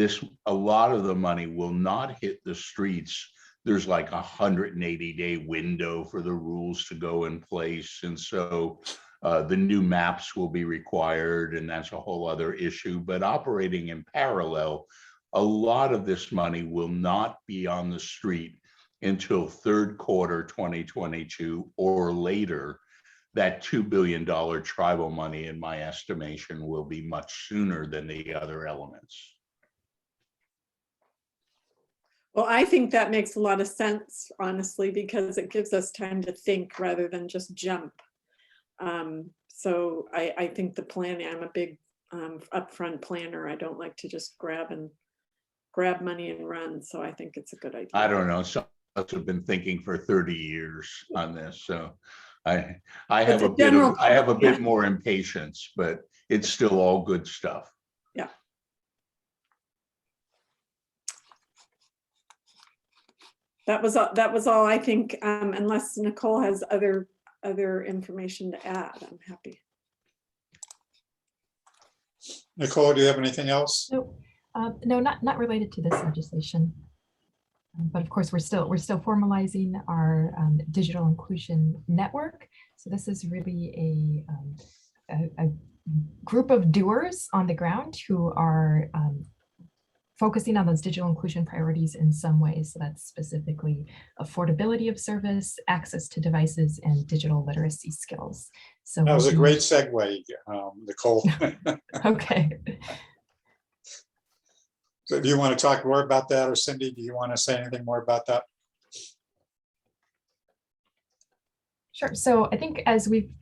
a lot of the money will not hit the streets. There's like a 180-day window for the rules to go in place. And so the new maps will be required, and that's a whole other issue. But operating in parallel, a lot of this money will not be on the street until third quarter 2022 or later. That $2 billion tribal money, in my estimation, will be much sooner than the other elements. Well, I think that makes a lot of sense, honestly, because it gives us time to think rather than just jump. So I think the planning, I'm a big upfront planner. I don't like to just grab money and run. So I think it's a good idea. I don't know. Some of us have been thinking for 30 years on this. So I have a bit more impatience, but it's still all good stuff. Yeah. That was all I think, unless Nicole has other information to add, I'm happy. Nicole, do you have anything else? No, not related to this legislation. But of course, we're still formalizing our digital inclusion network. So this is really a group of doers on the ground who are focusing on those digital inclusion priorities in some ways. So that's specifically affordability of service, access to devices, and digital literacy skills. So that was a great segue, Nicole. Okay. So do you want to talk more about that, or Cindy, do you want to say anything more about that? Sure. So I think as we've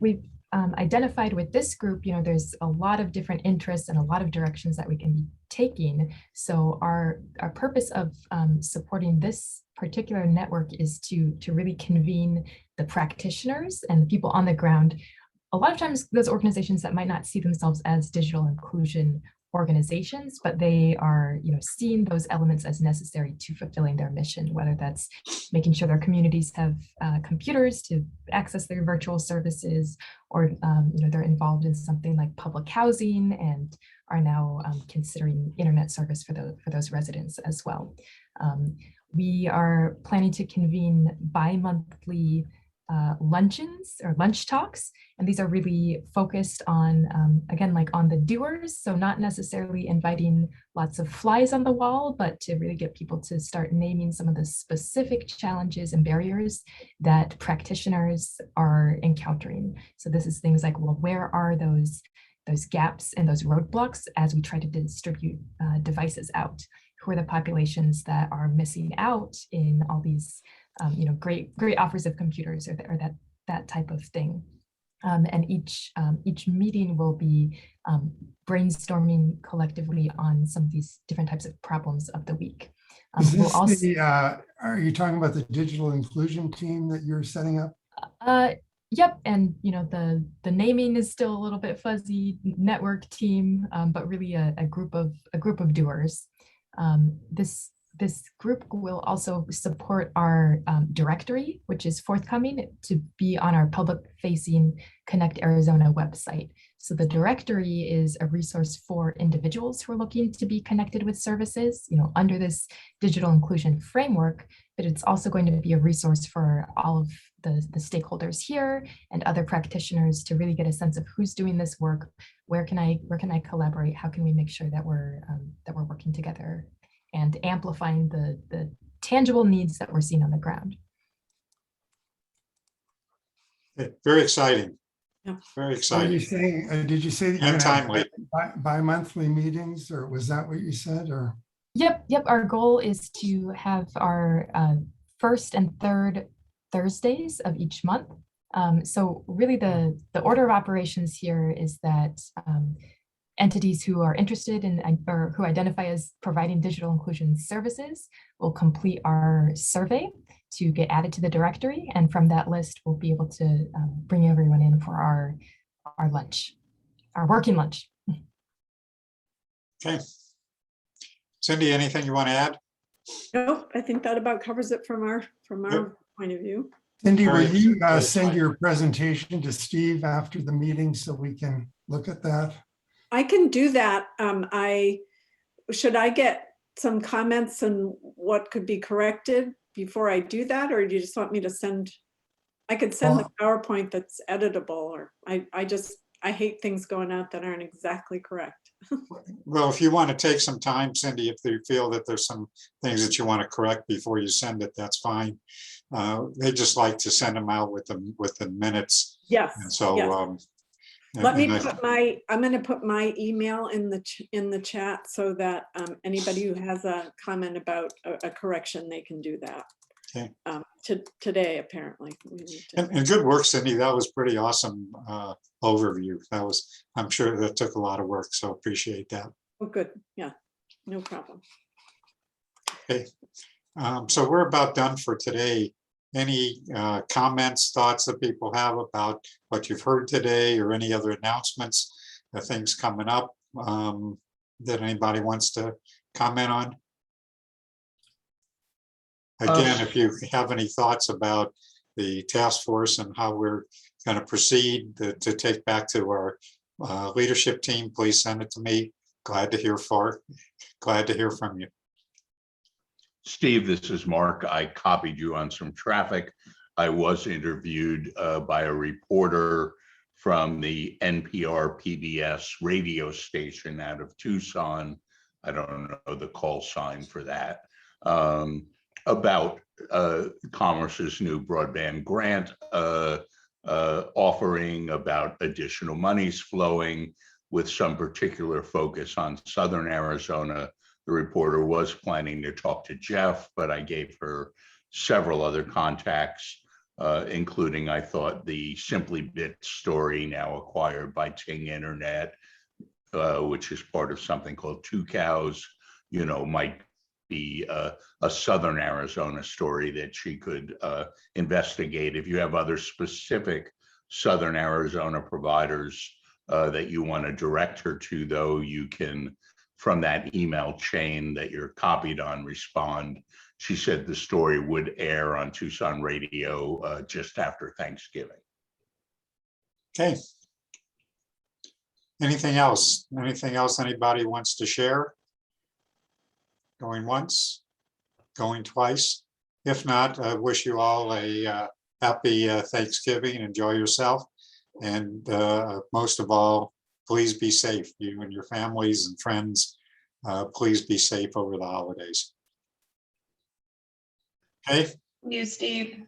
identified with this group, there's a lot of different interests and a lot of directions that we can be taking. So our purpose of supporting this particular network is to really convene the practitioners and the people on the ground. A lot of times those organizations that might not see themselves as digital inclusion organizations, but they are seeing those elements as necessary to fulfilling their mission, whether that's making sure their communities have computers to access their virtual services, or they're involved in something like public housing and are now considering internet service for those residents as well. We are planning to convene bi-monthly luncheons or lunch talks, and these are really focused on again, like on the doers, so not necessarily inviting lots of flies on the wall, but to really get people to start naming some of the specific challenges and barriers that practitioners are encountering. So this is things like, well, where are those gaps and those roadblocks as we try to distribute devices out? Who are the populations that are missing out in all these great offers of computers, or that type of thing. And each meeting will be brainstorming collectively on some of these different types of problems of the week. Is We'll this also, are you talking about the digital inclusion team that you're setting up? Yep, and the naming is still a little bit fuzzy, network team, but really a group of doers. This group will also support our directory, which is forthcoming to be on our public-facing Connect Arizona website. So the directory is a resource for individuals who are looking to be connected with services, under this digital inclusion framework, but it's also going to be a resource for all of the stakeholders here and other practitioners to really get a sense of who's doing this work, where can I collaborate, how can we make sure that we're working together and amplifying the tangible needs that we're seeing on the ground. Very exciting. Yeah. Very Are you exciting. saying, did you say that you're And gonna have timely. bi-monthly meetings, or was that what you said, or? Yep. Our goal is to have our first and third Thursdays of each month. So really the order of operations here is that entities who are interested in or who identify as providing digital inclusion services will complete our survey to get added to the directory. And from that list, we'll be able to bring everyone in for our lunch, our working lunch. Okay. Cindy, anything you want to add? Nope, I think that about covers it from our point of view. Cindy, will Very you good. send your presentation to Steve after the meeting so we can look at that? I can do that. Should I get some comments on what could be corrected before I do that, or do you just want me to send? I could send the PowerPoint that's editable, or I hate things going out that aren't exactly correct. Well, if you want to take some time, Cindy, if you feel that there's some things that you want to correct before you send it, that's fine. They just like to send them out with the minutes. Yes. And so, yes. Let me put I'm going to put my email in the chat so that anybody who has a comment about a correction, they can do that. Okay. Today, apparently. And good work, Cindy. That was pretty awesome overview. I'm sure that took a lot of work, so appreciate that. Oh, good. Yeah, no problem. Okay. So we're about done for today. Any comments, thoughts that people have about what you've heard today, or any other announcements, things coming up that anybody wants to comment on? Again, if you have any thoughts about the task force and how we're going to proceed to take back to our leadership team, please send it to me. Glad to hear from you. Steve, this is Mark. I copied you on some traffic. I was interviewed by a reporter from the NPR PBS radio station out of Tucson. I don't know the call sign for that. About Commerce's new broadband grant offering, about additional monies flowing with some particular focus on Southern Arizona, the reporter was planning to talk to Jeff, but I gave her several other contacts, including, I thought, the Simply Bit story now acquired by Ting Internet, which is part of something called Two Cows, might be a Southern Arizona story that she could investigate. If you have other specific Southern Arizona providers that you want to direct her to, though, you can, from that email chain that you're copied on, respond. She said the story would air on Tucson radio just after Thanksgiving. Okay. Anything else? Anything else anybody wants to share? Going once, going twice. If not, I wish you all a happy Thanksgiving. Enjoy yourself. And most of all, please be safe. You and your families and friends, please be safe over the holidays. Okay. You, Steve.